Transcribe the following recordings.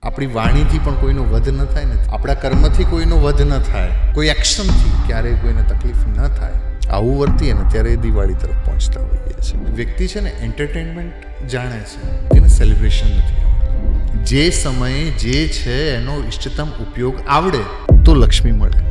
આપણી વાણીથી પણ કોઈનો વધ ન થાય ને, આપણા કર્મથી કોઈનો વધ ન થાય, કોઈ એક્શનથી ક્યારેય કોઈને તકલીફ ન થાય, આવું વર્તીએ ને ત્યારે એ દિવાળી તરફ પહોંચતા હોઈએ છીએ. વ્યક્તિ છે ને એન્ટરટેનમેન્ટ જાણે છે, તેને સેલિબ્રેશન નથી આવડતું. જે સમયે જે છે એનો ઇષ્ટતમ ઉપયોગ આવડે તો લક્ષ્મી મળે.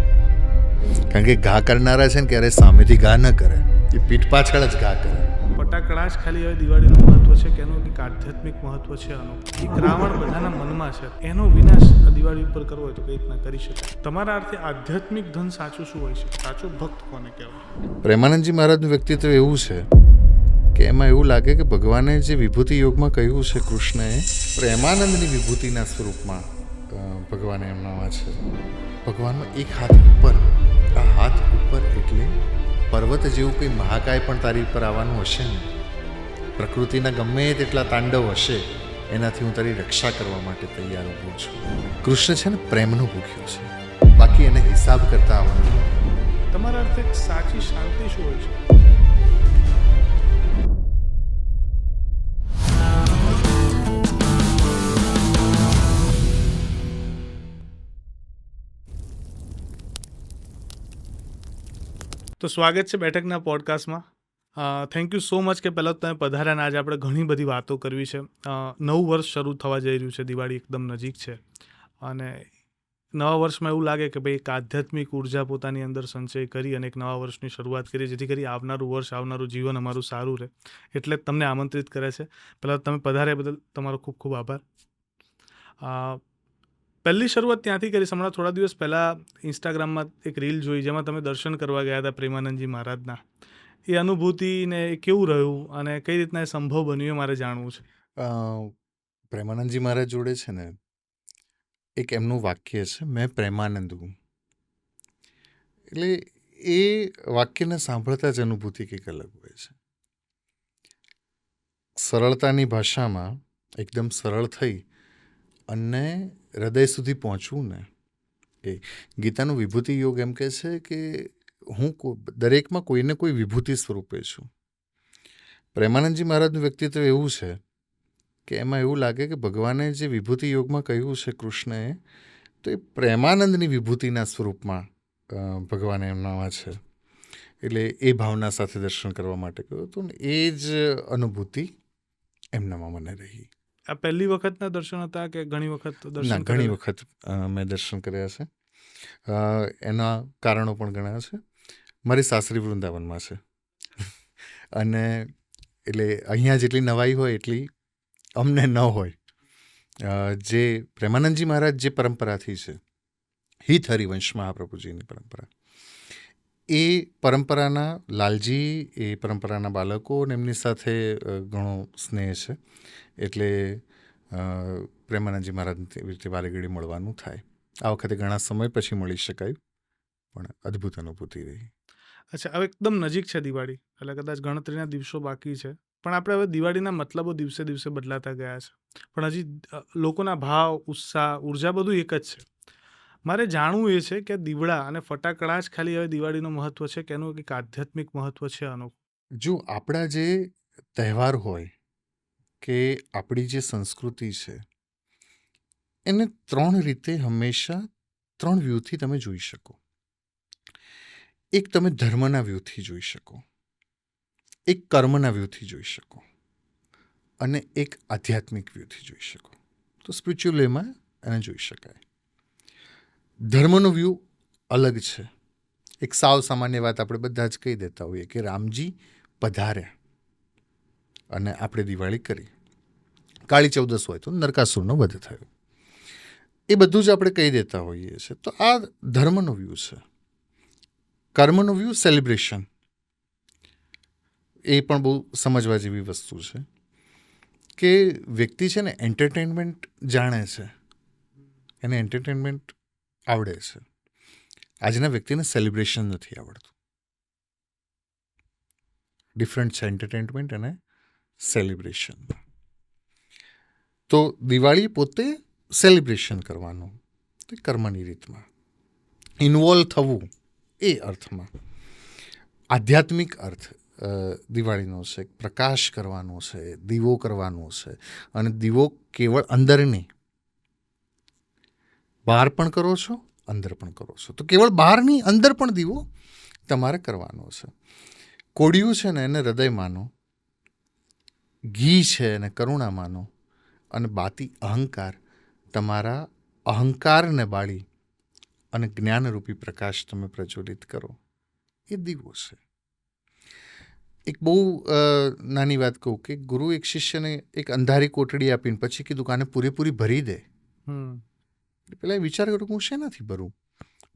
કારણ કે ઘા કરનારા છે ને ક્યારે સામેથી ઘા ન કરે, એ પીઠ પાછળ જ ઘા કરે. ફટાકડા જ ખાલી હવે દિવાળીનું મહત્વ છે કે એનું એક આધ્યાત્મિક મહત્વ છે આનું. એક રાવણ બધાના મનમાં છે, એનો વિનાશ આ દિવાળી ઉપર કરવો હોય તો કઈ રીતના કરી શકાય? તમારા અર્થે આધ્યાત્મિક ધન સાચું શું હોય છે? સાચો ભક્ત કોને કહેવાય? પ્રેમાનંદજી મહારાજનું વ્યક્તિત્વ એવું છે કે એમાં એવું લાગે કે ભગવાને જે વિભૂતિ યોગમાં કહ્યું છે, કૃષ્ણએ પ્રેમાનંદની વિભૂતિના સ્વરૂપમાં ભગવાને એમનામાં છે. ભગવાનનો એક હાથ ઉપર, આ હાથ ઉપર એટલે પર્વત જેવું કંઈ મહાકાય પણ તારી ઉપર આવવાનું હશે ને, પ્રકૃતિના ગમે તેટલા તાંડવ હશે, એનાથી હું તારી રક્ષા કરવા માટે તૈયાર ઊભો છું. કૃષ્ણ છે ને પ્રેમનો ભૂખ્યો છે, બાકી એને હિસાબ કરતા આવવાનું. તમારા અર્થે સાચી શાંતિ શું હોય છે? તો સ્વાગત છે બેઠકના પોડકાસ્ટમાં. થેન્ક યુ સો મચ કે પહેલાં તો તમે પધાર્યા. આજે આપણે ઘણી બધી વાતો કરવી છે. નવું વર્ષ શરૂ થવા જઈ રહ્યું છે, દિવાળી એકદમ નજીક છે અને નવા વર્ષમાં એવું લાગે કે ભાઈ એક આધ્યાત્મિક ઉર્જા પોતાની અંદર સંચય કરી અને એક નવા વર્ષની શરૂઆત કરીએ, જેથી કરી આવનારું વર્ષ, આવનારું જીવન અમારું સારું રહે. એટલે તમને આમંત્રિત કરે છે. પહેલાં તમે પધાર્યા બદલ તમારો ખૂબ ખૂબ આભાર. પહેલી શરૂઆત ત્યાંથી કરીશ. હમણાં થોડા દિવસ પહેલાં ઇન્સ્ટાગ્રામમાં એક રીલ જોઈ જેમાં તમે દર્શન કરવા ગયા હતા પ્રેમાનંદજી મહારાજના. એ અનુભૂતિને એ કેવું રહ્યું અને કઈ રીતના એ સંભવ બન્યું એ મારે જાણવું છે. પ્રેમાનંદજી મહારાજ જોડે છે ને એક એમનું વાક્ય છે, મેં પ્રેમાનંદ હું. એટલે એ વાક્યને સાંભળતા જ અનુભૂતિ કંઈક અલગ હોય છે. સરળતાની ભાષામાં એકદમ સરળ થઈ અને હૃદય સુધી પહોંચવું ને, એ ગીતાનું વિભૂતિ યોગ એમ કહે છે કે હું દરેકમાં કોઈને કોઈ વિભૂતિ સ્વરૂપે છું. પ્રેમાનંદજી મહારાજનું વ્યક્તિત્વ એવું છે કે એમાં એવું લાગે કે ભગવાને જે વિભૂતિ યોગમાં કહ્યું છે કૃષ્ણએ, તો એ પ્રેમાનંદની વિભૂતિના સ્વરૂપમાં ભગવાને એમનામાં છે. એટલે એ ભાવના સાથે દર્શન કરવા માટે કહ્યું હતું ને, એ જ અનુભૂતિ એમનામાં મને રહી. આ પહેલી વખતના દર્શન હતા કે ઘણી વખત દર્શન? ઘણી વખત મેં દર્શન કર્યા છે. એના કારણો પણ ઘણા છે. મારી સાસરી વૃંદાવનમાં છે અને એટલે અહીંયા જેટલી નવાઈ હોય એટલી અમને ન હોય. જે પ્રેમાનંદજી મહારાજ જે પરંપરાથી છે, હિત હરિવંશ મહાપ્રભુજીની પરંપરા, એ પરંપરાના લાલજી, એ પરંપરાના બાળકો અને એમની સાથે ઘણો સ્નેહ છે. એટલે પ્રેમાનંદજી મહારાજને એવી રીતે વારેઘડી મળવાનું થાય. આ વખતે ઘણા સમય પછી મળી શકાયું, પણ અદ્ભુત અનુભૂતિ રહી. અચ્છા, હવે એકદમ નજીક છે દિવાળી, એટલે કદાચ ગણતરીના દિવસો બાકી છે, પણ આપણે હવે દિવાળીના મતલબો દિવસે દિવસે બદલાતા ગયા છે, પણ હજી લોકોના ભાવ, ઉત્સાહ, ઉર્જા બધું એક જ છે. મારે જાણવું એ છે કે દીવડા અને ફટાકડા જ ખાલી હવે દિવાળીનું મહત્વ છે કે એનું એક આધ્યાત્મિક મહત્વ છે આનું? જો આપણા જે તહેવાર હોય કે આપણી જે સંસ્કૃતિ છે, એને ત્રણ રીતે હંમેશા ત્રણ વ્યૂથી તમે જોઈ શકો. એક તમે ધર્મના વ્યૂથી જોઈ શકો, એક કર્મના વ્યૂથી જોઈ શકો અને એક આધ્યાત્મિક વ્યૂથી જોઈ શકો. તો સ્પિરિચ્યુઅલ વેમાં એને જોઈ શકાય. ધર્મનો વ્યૂ અલગ છે. એક સાવ સામાન્ય વાત આપણે બધા જ કહી દેતા હોઈએ કે રામજી પધાર્યા અને આપણે દિવાળી કરી. કાળી ચૌદસ હોય તો નરકાસુરનો વધ થયો. એ બધું જ આપણે કહી દેતા હોઈએ છીએ. તો આ ધર્મનો વ્યૂ છે. કર્મનો વ્યૂ સેલિબ્રેશન, એ પણ બહુ સમજવા જેવી વસ્તુ છે કે વ્યક્તિ છે ને એન્ટરટેનમેન્ટ જાણે છે, એને એન્ટરટેનમેન્ટ આવડે છે. આજના વ્યક્તિને સેલિબ્રેશન નથી આવડતું. ડિફરન્ટ છે એન્ટરટેનમેન્ટ અને સેલિબ્રેશન. તો દિવાળી પોતે સેલિબ્રેશન કરવાનું, તો કર્મની રીતમાં ઇન્વોલ્વ થવું, એ અર્થમાં. આધ્યાત્મિક અર્થ દિવાળીનો છે, પ્રકાશ કરવાનો છે, દીવો કરવાનો છે. અને દીવો કેવળ અંદર નહીં, બહાર પણ કરો છો, અંદર પણ કરો છો. તો કેવળ બહાર નહીં, અંદર પણ દીવો તમારે કરવાનો છે. કોડિયું છે ને એને હૃદય માનો, ઘી છે એને કરુણા માનો, અને બાતી અહંકાર, તમારા અહંકારને બાળી અને જ્ઞાનરૂપી પ્રકાશ તમે પ્રજ્વલિત કરો. એ દીવો છે. એક બહુ નાની વાત કહું કે ગુરુ એક શિષ્યને એક અંધારી કોટડી આપીને પછી કીધું કે આને પૂરેપૂરી ભરી દે. પેલા વિચાર કર્યો કે હું શેનાથી ભરું.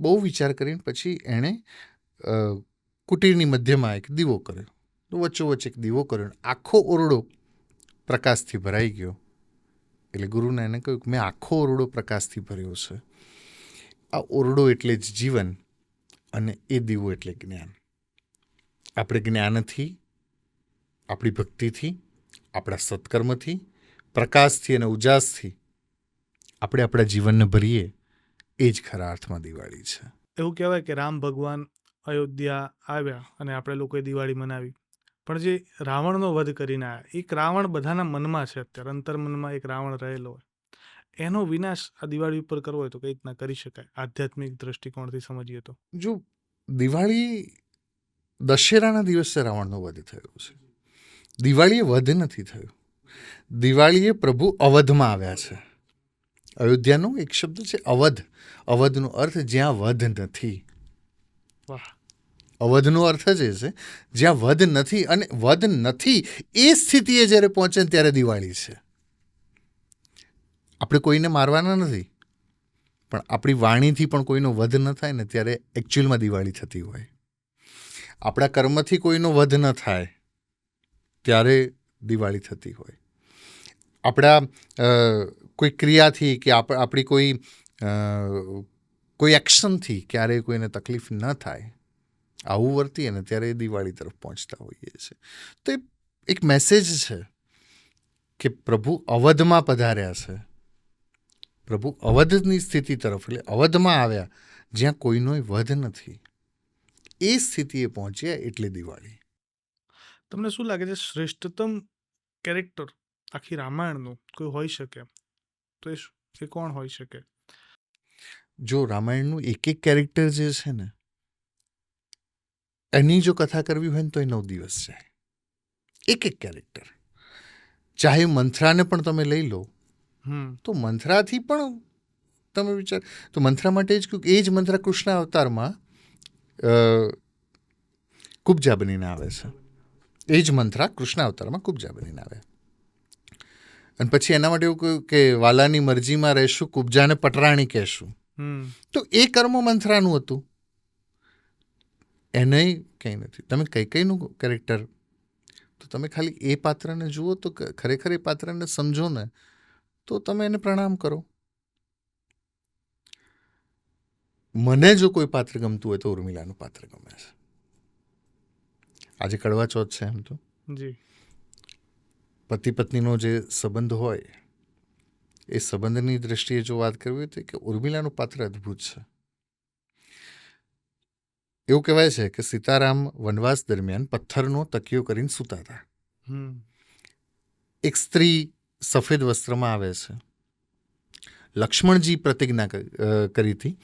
બહુ વિચાર કરીને પછી એણે કુટીરની મધ્યમાં એક દીવો કર્યો. તો વચ્ચોવચ્ચ એક દીવો કર્યો. આખો ઓરડો પ્રકાશથી ભરાઈ ગયો. એટલે ગુરુને એને કહ્યું કે મેં આખો ઓરડો પ્રકાશથી ભર્યો છે. આ ઓરડો એટલે જ જીવન, અને એ દીવો એટલે જ્ઞાન. આપણે જ્ઞાનથી, આપણી ભક્તિથી, આપણા સત્કર્મથી, પ્રકાશથી અને ઉજાસથી આપણે આપણા જીવનને ભરીએ, એ જ ખરા અર્થમાં દિવાળી છે. એવું કહેવાય કે રામ ભગવાન અયોધ્યા આવ્યા અને આપણે લોકોએ દિવાળી મનાવી, પણ જે રાવણનો વધ કરીને આવ્યા, એક રાવણ બધાના મનમાં છે અત્યારે, અંતર્મનમાં એક રાવણ રહેલો હોય, એનો વિનાશ આ દિવાળી ઉપર કરવો હોય તો કઈ રીતના કરી શકાય આધ્યાત્મિક દ્રષ્ટિકોણથી સમજીએ તો? જો દિવાળી દશેરાના દિવસે રાવણનો વધ થયો છે. દિવાળીએ વધ નથી થયો. દિવાળીએ પ્રભુ અવધમાં આવ્યા છે. અયોધ્યાનો એક શબ્દ છે અવધ. અવધનો અર્થ જ્યાં વધ નથી. વાહ. અવધનો અર્થ જ એ છે જ્યાં વધ નથી, અને વધ નથી એ સ્થિતિએ જ્યારે પહોંચે ને ત્યારે દિવાળી છે. આપણે કોઈને મારવાના નથી, પણ આપણી વાણીથી પણ કોઈનો વધ ન થાય ને ત્યારે એકચ્યુઅલમાં દિવાળી થતી હોય. આપણા કર્મથી કોઈનો વધ ન થાય ત્યારે દિવાળી થતી હોય. આપણા કોઈ ક્રિયાથી કે આપણી કોઈ એક્શનથી ક્યારેય કોઈને તકલીફ ન થાય, આવું વર્તીએ ને ત્યારે એ દિવાળી તરફ પહોંચતા હોઈએ છીએ. તો એ એક મેસેજ છે કે પ્રભુ અવધમાં પધાર્યા છે. પ્રભુ અવધની સ્થિતિ તરફ, એટલે અવધમાં આવ્યા જ્યાં કોઈનો વધ નથી, એ સ્થિતિએ પહોંચ્યા એટલે દિવાળી. તમને શું લાગે છે શ્રેષ્ઠતમ કેરેક્ટર આખી રામાયણનું કોઈ હોઈ શકે તો એ કોણ હોઈ શકે? જો રામાયણનું એક એક કેરેક્ટર જે છે ને, એની જો કથા કરવી હોય ને તો એ 9 દિવસ જાય. એક એક કેરેક્ટર. ચાહે મંથરાને પણ તમે લઈ લો, તો મંથરાથી પણ તમે વિચાર, તો મંથરા માટે જ એ જ મંથરા કૃષ્ણ અવતારમાં કુબજા બનીને આવે છે. એ જ મંથરા કૃષ્ણ અવતારમાં કુબજા બનીને આવે. અને પછી એના માટે એવું કહ્યું કે વાલાની મરજીમાં રહેશું, કુબજાને પટરાણી કહેશું. તો એ કર્મ મંથરાનું હતું. એને કંઈ નથી. તમે કઈનું કેરેક્ટર, તો તમે ખાલી એ પાત્રને જુઓ તો ખરેખર એ પાત્રને સમજો ને તો તમે એને પ્રણામ કરો. મને જો કોઈ પાત્ર ગમતું હોય તો ઉર્મિલાનું પાત્ર ગમે છે. આજે કડવા ચોથ છે, એમ તો પતિ પત્નીનો જે સંબંધ હોય એ સંબંધની દ્રષ્ટિએ જો વાત કરવી હોય તો કે ઉર્મિલાનું પાત્ર અદ્ભુત છે. એવું કહેવાય છે કે સીતારામ વનવાસ દરમિયાન પથ્થરનો તકિયો કરીને સૂતા હતા. એક સ્ત્રી સફેદ વસ્ત્રમાં આવે છે. લક્ષ્મણજી પ્રતિજ્ઞા કરી હતી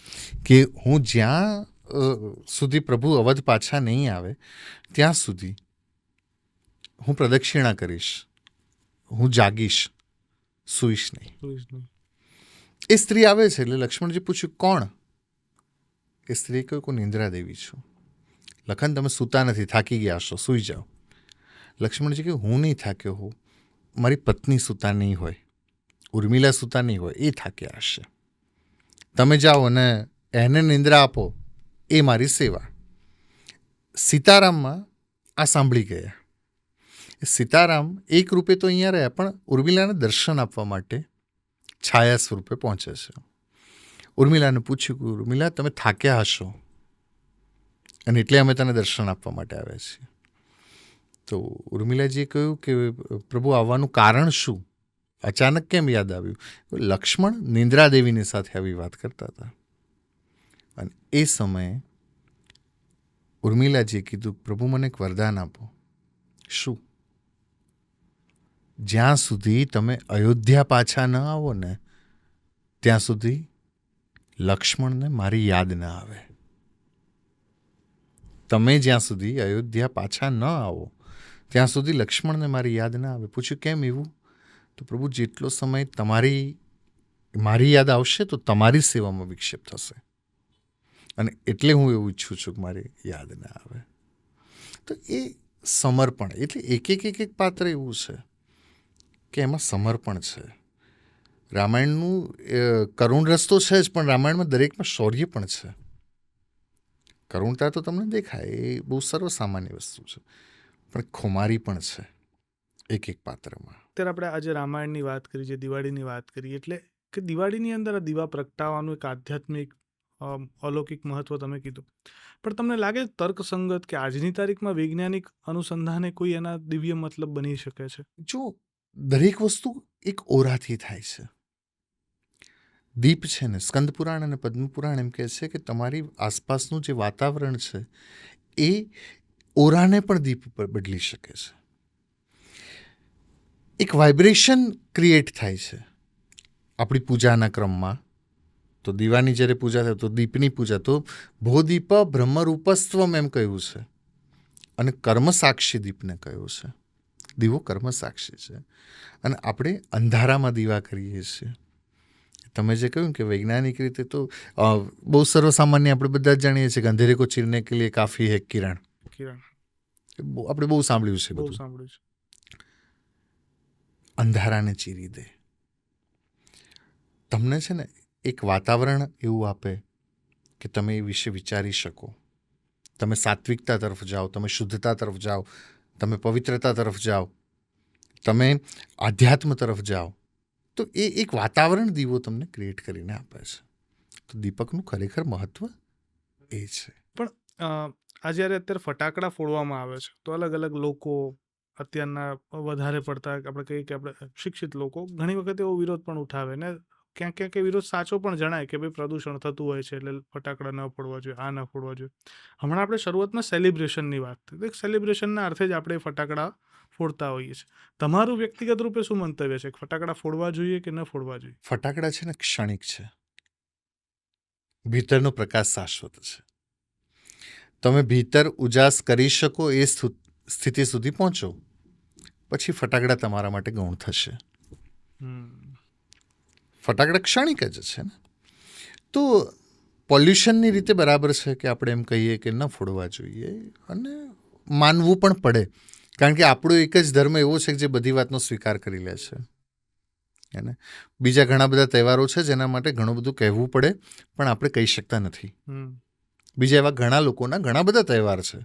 કે હું જ્યાં સુધી પ્રભુ અવધ પાછા નહીં આવે ત્યાં સુધી હું પ્રદક્ષિણા કરીશ, હું જાગીશ, સૂઈશ નહીં. એ સ્ત્રી આવે છે એટલે લક્ષ્મણજી પૂછ્યું કોણ? એ સ્ત્રીએ કહ્યું કોઈ નિંદ્રા દેવી છું. લખન તમે સૂતા નથી, થાકી ગયા હશો, સૂઈ જાઓ. લક્ષ્મણજી કહ્યું હું નહીં થાક્યો હોઉં, મારી પત્ની સૂતા નહીં હોય, ઉર્મિલા સૂતા નહીં હોય, એ થાક્યા હશે. તમે જાઓ અને એને નિંદ્રા આપો, એ મારી સેવા. સીતારામમાં આ સાંભળી ગયા. સીતારામ એક રૂપે તો અહીંયા રહ્યા, પણ ઉર્મિલાને દર્શન આપવા માટે છાયા સ્વરૂપે પહોંચે છે. ઉર્મિલાને પૂછ્યું કે ઉર્મિલા તમે થાક્યા હશો અને એટલે અમે તને દર્શન આપવા માટે આવ્યા છીએ. તો ઉર્મિલાજીએ કહ્યું કે પ્રભુ આવવાનું કારણ શું? અચાનક કેમ યાદ આવ્યું? લક્ષ્મણ નિંદ્રાદેવીની સાથે આવી વાત કરતા હતા અને એ સમયે ઉર્મિલાજીએ કીધું પ્રભુ મને એક વરદાન આપો. શું? જ્યાં સુધી તમે અયોધ્યા પાછા ન આવો ને ત્યાં સુધી લક્ષ્મણને મારી યાદ ન આવે. તમે જ્યાં સુધી અયોધ્યા પાછા ન આવો ત્યાં સુધી લક્ષ્મણને મારી યાદ ના આવે. પૂછ્યું કેમ એવું? તો પ્રભુ જેટલો સમય મારી યાદ આવશે તો તમારી સેવામાં વિક્ષેપ થશે, અને એટલે હું એવું ઈચ્છું છું કે મારી યાદ ના આવે. તો એ સમર્પણ, એટલે એક પાત્ર એવું છે કે એમાં સમર્પણ છે. રામાયણનું કરુણ રસ તો છે જ, પણ રામાયણમાં દરેકમાં શૌર્ય પણ છે. કરુણતા તો તમને દેખાય, એ બહુ સર્વસામાન્ય વસ્તુ છે, પણ ખુમારી પણ છે એક પાત્રમાં. અત્યારે આપણે આજે રામાયણની વાત કરી છે, દિવાળીની વાત કરી, એટલે કે દિવાળીની અંદર આ દીવા પ્રગટાવવાનું એક આધ્યાત્મિક અલૌકિક મહત્વ તમે કીધું, પણ તમને લાગે તર્કસંગત કે આજની તારીખમાં વૈજ્ઞાનિક અનુસંધાને કોઈ એના દિવ્ય મતલબ બની શકે છે? જો દરેક વસ્તુ એક ઓરાથી થાય છે. દીપ છે ને, સ્કંદ પુરાણ અને પદ્મ પુરાણ એમ કહે છે કે તમારી આસપાસનું જે વાતાવરણ છે એ ઓરાને પણ દીપ ઉપર બદલી શકે છે. એક વાઇબ્રેશન ક્રિએટ થાય છે આપણી પૂજાના ક્રમમાં. તો દીવાની જ્યારે પૂજા થાય તો દીપની પૂજા, તો ભોદીપ બ્રહ્મરૂપસ્ત્વમ એમ કહ્યું છે, અને કર્મસાક્ષી દીપને કહ્યું છે. દીવો કર્મસાક્ષી છે, અને આપણે અંધારામાં દીવા કરીએ છીએ. તમે જે કહ્યું કે વૈજ્ઞાનિક રીતે તો બહુ સર્વસામાન્ય આપણે બધા જ જાણીએ છીએ કે અંધેરે કો ચીરને કે લીએ કાફી હે કિરણ. આપણે બહુ સાંભળ્યું છે, બહુ બધું. સાંભળ્યું છે. અંધારાને ચીરી દે. તમને છે ને એક વાતાવરણ એવું આપે કે તમે એ વિશે વિચારી શકો. તમે સાત્વિકતા તરફ જાઓ, તમે શુદ્ધતા તરફ જાઓ, તમે પવિત્રતા તરફ જાઓ, તમે આધ્યાત્મ તરફ જાઓ. તો એ એક વાતાવરણ દીવો તમને ક્રિએટ કરીને આપે છે. તો દીપકનું ખરેખર મહત્વ એ છે. પણ આ જ્યારે અત્યારે ફટાકડા ફોડવામાં આવે છે તો અલગ અલગ લોકો, અત્યારના વધારે પડતા આપણે કહીએ કે આપણે શિક્ષિત લોકો ઘણી વખત એવો વિરોધ પણ ઉઠાવે ને ક્યાંક ક્યાંક એ વિરોધ સાચો પણ જણાય કે ભાઈ પ્રદૂષણ થતું હોય છે એટલે ફટાકડા ન ફોડવા જોઈએ, આ ન ફોડવા જોઈએ. હમણાં આપણે શરૂઆતમાં સેલિબ્રેશનની વાત થઈ, સેલિબ્રેશનના અર્થે જ આપણે ફટાકડા ફોડતા હોઈએ છીએ. તમારું વ્યક્તિગત રૂપે શું મંતવ્ય છે? ફટાકડા ફોડવા જોઈએ કે ન ફોડવા જોઈએ? ફટાકડા છે ને ક્ષણિક છે, ભીતરનો પ્રકાશ શાશ્વત છે. તમે ભીતર ઉજાસ કરી શકો એ સ્થિતિ સુધી પહોંચો, પછી ફટાકડા તમારા માટે ગૌણ થશે. ફટાકડા ક્ષણિક જ છે ને. તો પોલ્યુશનની રીતે બરાબર છે કે આપણે એમ કહીએ કે ન ફોડવા જોઈએ, અને માનવું પણ પડે, કારણ કે આપણો એક જ ધર્મ એવો છે કે જે બધી વાતનો સ્વીકાર કરી લે છે. અને બીજા ઘણા બધા તહેવારો છે જેના માટે ઘણું બધું કહેવું પડે પણ આપણે કહી શકતા નથી. બીજા એવા ઘણા લોકોના ઘણા બધા તહેવાર છે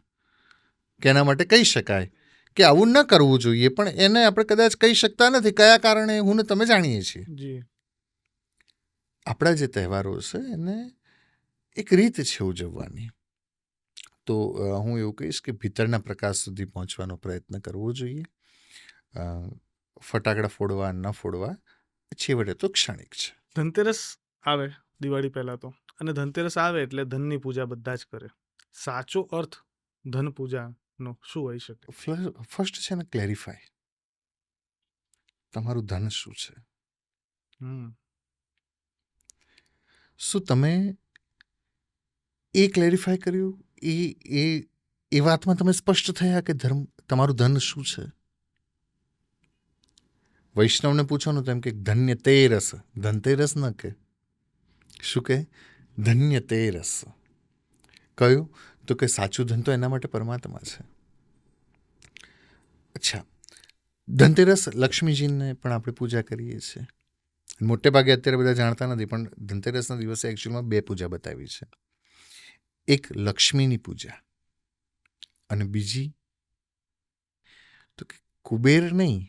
કે એના માટે કહી શકાય કે આવું ન કરવું જોઈએ, પણ એને આપણે કદાચ કહી શકતા નથી. કયા કારણે? હું ને તમે જાણીએ છીએ. આપણા જે તહેવારો છે એને એક રીત છે ઉજવવાની. તો હું એવું કહીશ કે ભીતરના પ્રકાશ સુધી પહોંચવાનો પ્રયત્ન કરવો જોઈએ. ફટાકડા ફોડવા ન ફોડવા છેવટે તો ક્ષણિક છે. ધનતેરસ આવે દિવાળી પહેલા તો, અને ધનતેરસ આવે એટલે ધનની પૂજા બધા જ કરે. સાચો અર્થ ધન પૂજાનો શું હોઈ શકે? ફર્સ્ટ છે ને ક્લેરિફાય, તમારું ધન શું છે. શું તમે એ ક્લેરિફાય કર્યું? એ વાતમાં તમે સ્પષ્ટ થયા કે તમારું ધન શું છે? વૈષ્ણવને પૂછવાનું તો એમ કે ધન્ય તેરસ, ધનતેરસ ન કે શું કે ધન્ય તેરસ. કયું? તો કે સાચું ધન તો એના માટે પરમાત્મા છે. અચ્છા, ધનતેરસ લક્ષ્મીજીને પણ આપણે પૂજા કરીએ છીએ. મોટે ભાગે અત્યારે બધા જાણતા નથી, પણ ધનતેરસના દિવસે એકચ્યુઅલમાં 2 પૂજા બતાવી છે. એક લક્ષ્મીની પૂજા, અને બીજી તો કે કુબેર નહીં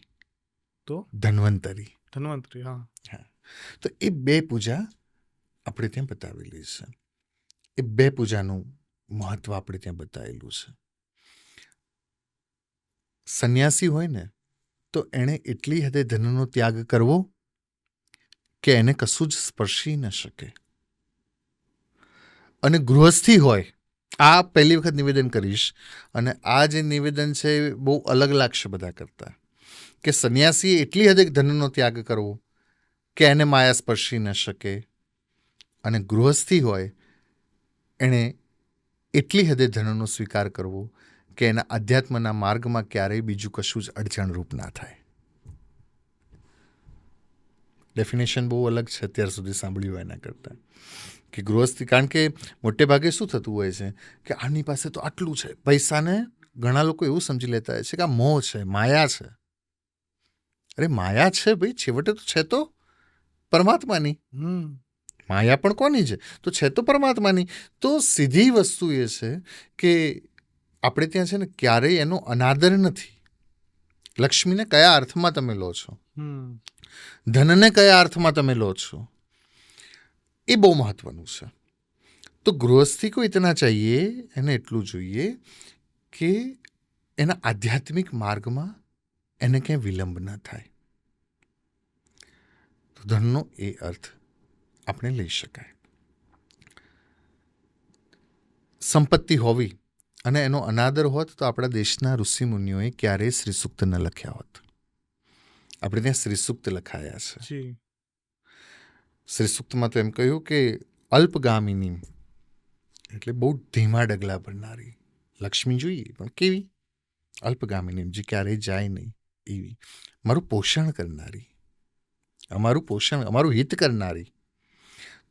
તો ધન્વંતરી. હા. તો એ 2 પૂજા આપણે ત્યાં બતાવેલી છે. એ 2 પૂજાનું મહત્વ આપણે ત્યાં બતાવેલું છે. સંન્યાસી હોય ને તો એણે એટલી હદે ધનનો ત્યાગ કરવો કે એને કશું જ સ્પર્શી ન શકે. અને ગૃહસ્થી હોય, આ પહેલી વખત નિવેદન કરીશ, અને આ જે નિવેદન છે બહુ અલગ લાગશે બધા કરતાં, કે સંન્યાસીએ એટલી હદે ધનનો ત્યાગ કરવો કે એને માયા સ્પર્શી ન શકે, અને ગૃહસ્થી હોય એણે એટલી હદે ધનનો સ્વીકાર કરવો કે એના અધ્યાત્મના માર્ગમાં ક્યારેય બીજું કશું જ અડચણરૂપ ના થાય. ડેફિનેશન બહુ અલગ છે અત્યાર સુધી સાંભળ્યું એના કરતાં, કે ગૃહસ્થી. કારણ કે મોટે ભાગે શું થતું હોય છે કે આની પાસે તો આટલું છે, પૈસાને ઘણા લોકો એવું સમજી લેતા હોય છે કે આ મોહ છે, માયા છે. અરે માયા છે ભાઈ, છેવટે તો છે તો પરમાત્માની. માયા પણ કોની છે? તો છે તો પરમાત્માની. તો સીધી વસ્તુ એ છે કે આપણે ત્યાં છે ને ક્યારેય એનો અનાદર નથી. લક્ષ્મીને કયા અર્થમાં તમે લો છો, ધનને કયા અર્થમાં તમે લો છો, એ બહુ મહત્વનું છે. તો ગૃહસ્થી કો ઇતના ચાહીએ, એને એટલું જોઈએ કે એના આધ્યાત્મિક માર્ગમાં એને ક્યાંય વિલંબ ન થાય. તો ધનનો એ અર્થ આપણે લઈ શકાય. સંપત્તિ હોવી અને એનો અનાદર હોત તો આપણા દેશના ઋષિમુનિઓએ ક્યારેય શ્રી સૂક્ત ન લખ્યા હોત. આપણે ત્યાં શ્રી સૂક્ત લખાયા છે. શ્રી સૂક્તમાં તો એમ કહ્યું કે અલ્પગામિની એટલે બહુ ધીમા ડગલા ભરનારી લક્ષ્મી જોઈએ, પણ કેવી? અલ્પગામિની, જે ક્યારેય જાય નહીં એવી. મારું પોષણ કરનારી, અમારું હિત કરનારી.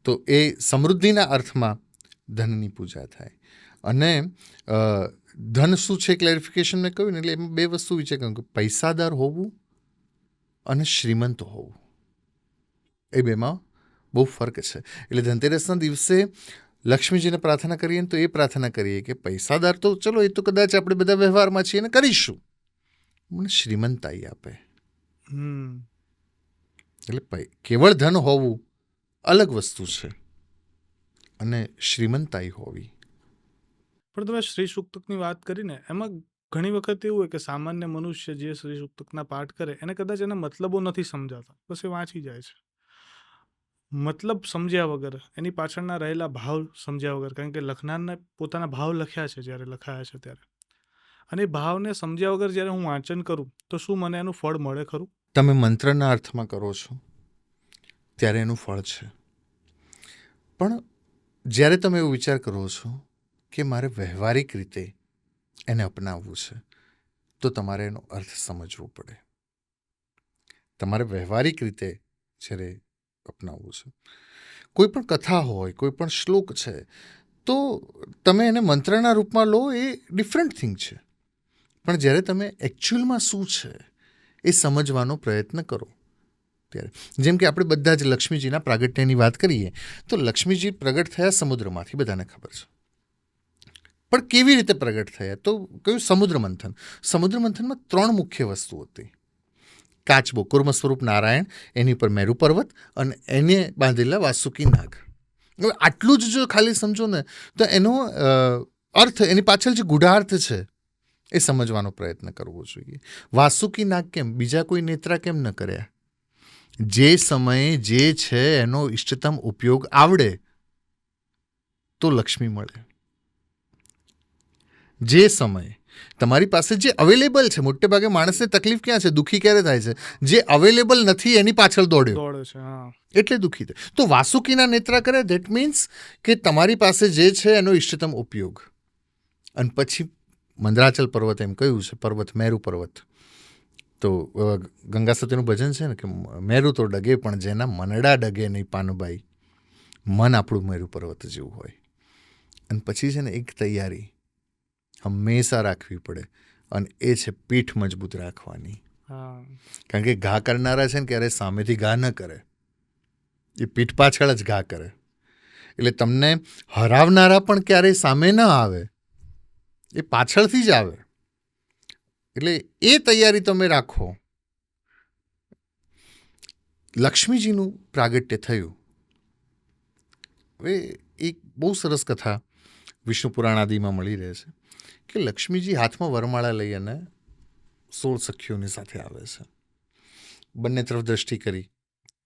તો એ સમૃદ્ધિના અર્થમાં ધનની પૂજા થાય. અને ધન શું છે ક્લેરિફિકેશન મેં કહ્યું ને, એટલે એમાં બે વસ્તુ વિશે કહ્યું કે પૈસાદાર હોવું અને શ્રીમંત હોવું, એ બેમાં બહુ ફર્ક છે. એટલે ધનતેરસના દિવસે લક્ષ્મીજીને પ્રાર્થના કરીએ તો એ પ્રાર્થના કરીએ કે પૈસાદાર તો ચલો એ તો કદાચ આપણે બધા વ્યવહારમાં છીએ ને કરીશું, મને શ્રીમંતાઈ આપે. એટલે કેવળ ધન હોવું અલગ વસ્તુ છે અને શ્રીમંતાઈ હોવી. પણ તમે શ્રી સૂક્તકની વાત કરીને, એમાં ઘણી વખત એવું હોય કે સામાન્ય મનુષ્ય જે શ્રી સૂક્તકના પાઠ કરે એને કદાચ એના મતલબો નથી સમજાતા, બસ એ વાંચી જાય છે. મતલબ સમજ્યા વગર, એની પાછળના રહેલા ભાવ સમજ્યા વગર, કારણ કે લખનારને પોતાના ભાવ લખ્યા છે જ્યારે લખાયા છે ત્યારે, અને એ ભાવને સમજ્યા વગર જ્યારે હું વાંચન કરું તો શું મને એનું ફળ મળે ખરું? તમે મંત્રના અર્થમાં કરો છો ત્યારે એનું ફળ છે, પણ જ્યારે તમે એવો વિચાર કરો છો કે મારે વ્યવહારિક રીતે એને અપનાવવું છે તો તમારે એનો અર્થ સમજવો પડે. તમારે વ્યવહારિક રીતે જ્યારે અપનાવવું છે, કોઈ પણ કથા હોય, કોઈ પણ શ્લોક છે, તો તમે એને મંત્રના રૂપમાં લો, એ ડિફરન્ટ થિંગ છે. પણ જ્યારે તમે એકચ્યુઅલમાં શું છે એ સમજવાનો પ્રયત્ન કરો ત્યારે, જેમ કે આપણે બધા જ લક્ષ્મીજીના પ્રાગટ્યની વાત કરીએ તો લક્ષ્મીજી પ્રગટ થયા સમુદ્રમાંથી, બધાને ખબર છે. પણ કેવી રીતે પ્રગટ થયા? તો કયું? સમુદ્ર મંથન. સમુદ્ર મંથનમાં 3 મુખ્ય વસ્તુ હતી. કાચબો, કુર્મ સ્વરૂપ નારાયણ, એની પર મેરુ પર્વત અને એને બાંધેલા વાસુકી નાગ. હવે આટલું જ જો ખાલી સમજો ને તો એનો અર્થ, એની પાછળ જે ગૂઢાર્થ છે એ સમજવાનો પ્રયત્ન કરવો જોઈએ. વાસુકી નાગ કેમ? બીજા કોઈ નેત્રા કેમ ન કર્યા? જે સમયે જે છે એનો ઇષ્ટતમ ઉપયોગ આવડે તો લક્ષ્મી મળે. જે સમયે તમારી પાસે જે અવેલેબલ છે, મોટે ભાગે માણસને તકલીફ ક્યાં છે, દુઃખી ક્યારે થાય છે? જે અવેલેબલ નથી એની પાછળ દોડે છે, એટલે દુઃખી થાય. તો વાસુકીના નેત્રા કરે, ધેટ મીન્સ કે તમારી પાસે જે છે એનો ઇષ્ટતમ ઉપયોગ. અને પછી મંદરાચલ પર્વત, એમ કહ્યું છે પર્વત, મેરુ પર્વત. તો ગંગા સતીનું ભજન છે ને કે મેરુ તો ડગે પણ જેના મનડા ડગે નહીં પાનબાઈ, મન આપણું મેરુ પર્વત જેવું હોય. અને પછી છે ને એક તૈયારી હંમેશા રાખવી પડે, અને એ છે પીઠ મજબૂત રાખવાની. કારણ કે ઘા કરનારા છે ને ક્યારેય સામેથી ઘા ન કરે, એ પીઠ પાછળ જ ઘા કરે. એટલે તમને હરાવનારા પણ ક્યારેય સામે ન આવે, એ પાછળથી જ આવે. એટલે એ તૈયારી તમે રાખો. લક્ષ્મીજીનું પ્રાગટ્ય થયું. હવે એક બહુ સરસ કથા વિષ્ણુ પુરાણ આદિમાં મળી રહે છે કે લક્ષ્મીજી હાથમાં વરમાળા લઈ અને 16 સખીઓની સાથે આવે છે. બંને તરફ દ્રષ્ટિ કરી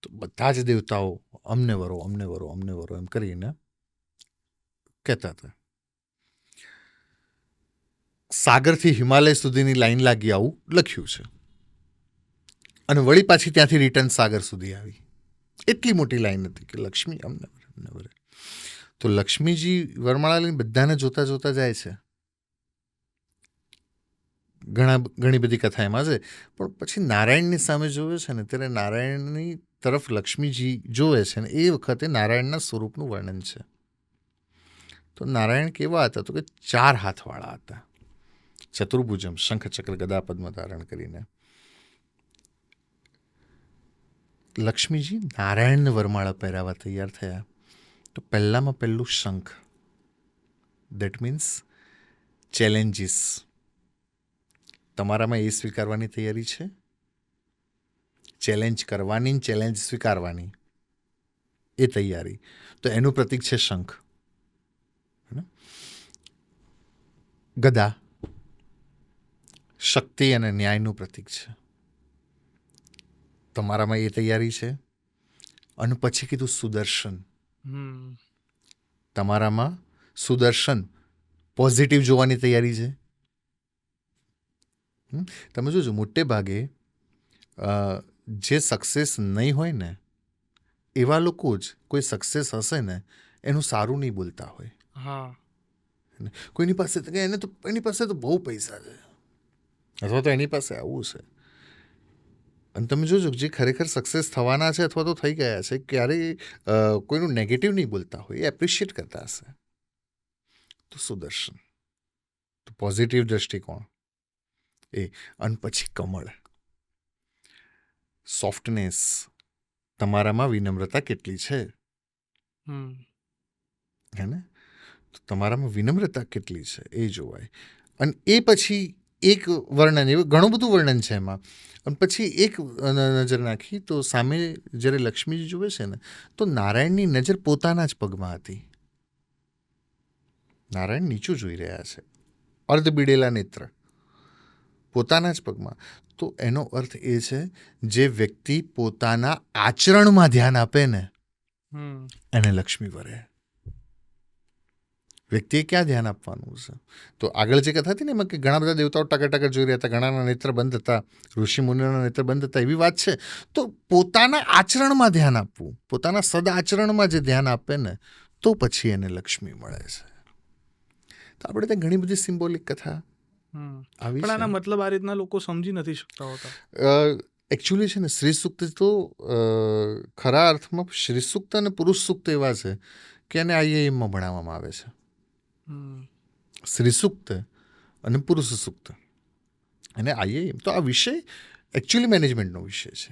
તો બધા જ દેવતાઓ અમને વરો, અમને વરો, અમને વરો એમ કરીને કહેતા હતા. સાગરથી હિમાલય સુધીની લાઈન લાગી, આવું લખ્યું છે. અને વળી પાછી ત્યાંથી રિટર્ન સાગર સુધી આવી. એટલી મોટી લાઈન હતી કે લક્ષ્મી અમને વરે, અમને વરે. તો લક્ષ્મીજી વરમાળા લઈને બધાને જોતા જોતા જાય છે. ઘણી બધી કથા એમાં છે, પણ પછી નારાયણની સામે જોવે છે ને ત્યારે નારાયણની તરફ લક્ષ્મીજી જોવે છે ને એ વખતે નારાયણના સ્વરૂપનું વર્ણન છે. તો નારાયણ કેવા હતા? તો કે 4 હાથવાળા હતા, ચતુર્ભુજમ, શંખ ચક્ર ગદા પદ્મ ધારણ કરીને. લક્ષ્મીજી નારાયણને વરમાળા પહેરાવા તૈયાર થયા તો પહેલામાં પહેલું શંખ, દેટ મીન્સ ચેલેન્જીસ. તમારામાં એ સ્વીકારવાની તૈયારી છે? ચેલેન્જ કરવાની, ચેલેન્જ સ્વીકારવાની એ તૈયારી. તો એનું પ્રતીક છે શંખ. ગદા શક્તિ અને ન્યાયનું પ્રતીક છે. તમારામાં એ તૈયારી છે. અને પછી કીધું સુદર્શન. તમારામાં સુદર્શન, પોઝિટિવ જોવાની તૈયારી છે. તમે જોજો, મોટે ભાગે જે સક્સેસ નહીં હોય ને એવા લોકો જ કોઈ સક્સેસ હશે ને એનું સારું નહીં બોલતા હોય. કોઈની પાસે એની પાસે તો બહુ પૈસા છે, અથવા તો એની પાસે આવું છે. અને તમે જોજો, જે ખરેખર સક્સેસ થવાના છે અથવા તો થઈ ગયા છે, ક્યારેય કોઈનું નેગેટિવ નહીં બોલતા હોય, એ એપ્રિશિએટ કરતા હશે. તો સુદર્શન, તો પોઝિટિવ દ્રષ્ટિકોણ એ. અને પછી કમળ, સોફ્ટનેસ. તમારામાં વિનમ્રતા કેટલી છે, હે ને? તો તમારામાં વિનમ્રતા કેટલી છે એ જોવાય. અને એ પછી એક વર્ણન, એવું ઘણું બધું વર્ણન છે એમાં. અને પછી એક નજર નાખી તો સામે જ્યારે લક્ષ્મીજી જુએ છે ને તો નારાયણની નજર પોતાના જ પગમાં હતી. નારાયણ નીચું જોઈ રહ્યા છે, અર્ધ બીડેલા નેત્ર, પોતાના જ પગમાં. તો એનો અર્થ એ છે, જે વ્યક્તિ પોતાના આચરણમાં ધ્યાન આપે ને એને લક્ષ્મી વરે. વ્યક્તિએ ક્યાં ધ્યાન આપવાનું છે? તો આગળ જે કથા હતી ને એમાં કે ઘણા બધા દેવતાઓ ટકા જોઈ રહ્યા હતા, ઘણાના નેત્ર બંધ હતા, ઋષિ મુનિઓના નેત્ર બંધ હતા, એવી વાત છે. તો પોતાના આચરણમાં ધ્યાન આપવું, પોતાના સદાચરણમાં જે ધ્યાન આપે ને તો પછી એને લક્ષ્મી મળે છે. તો આપણે ત્યાં ઘણી બધી સિમ્બોલિક કથા આવી પણ આના છે. મતલબ આ રીતના લોકો સમજી નથી શકતા હોતા. એકચ્યુઅલી છે ને, શ્રી સૂક્ત તો ખરા અર્થમાં શ્રી સૂક્ત અને પુરુષ સૂક્ત એવા છે કે એને IIM-માં ભણાવવામાં આવે છે. શ્રી સૂક્ત અને પુરુષ સૂક્ત અને IIM. તો આ વિષય એકચ્યુઅલી મેનેજમેન્ટનો વિષય છે,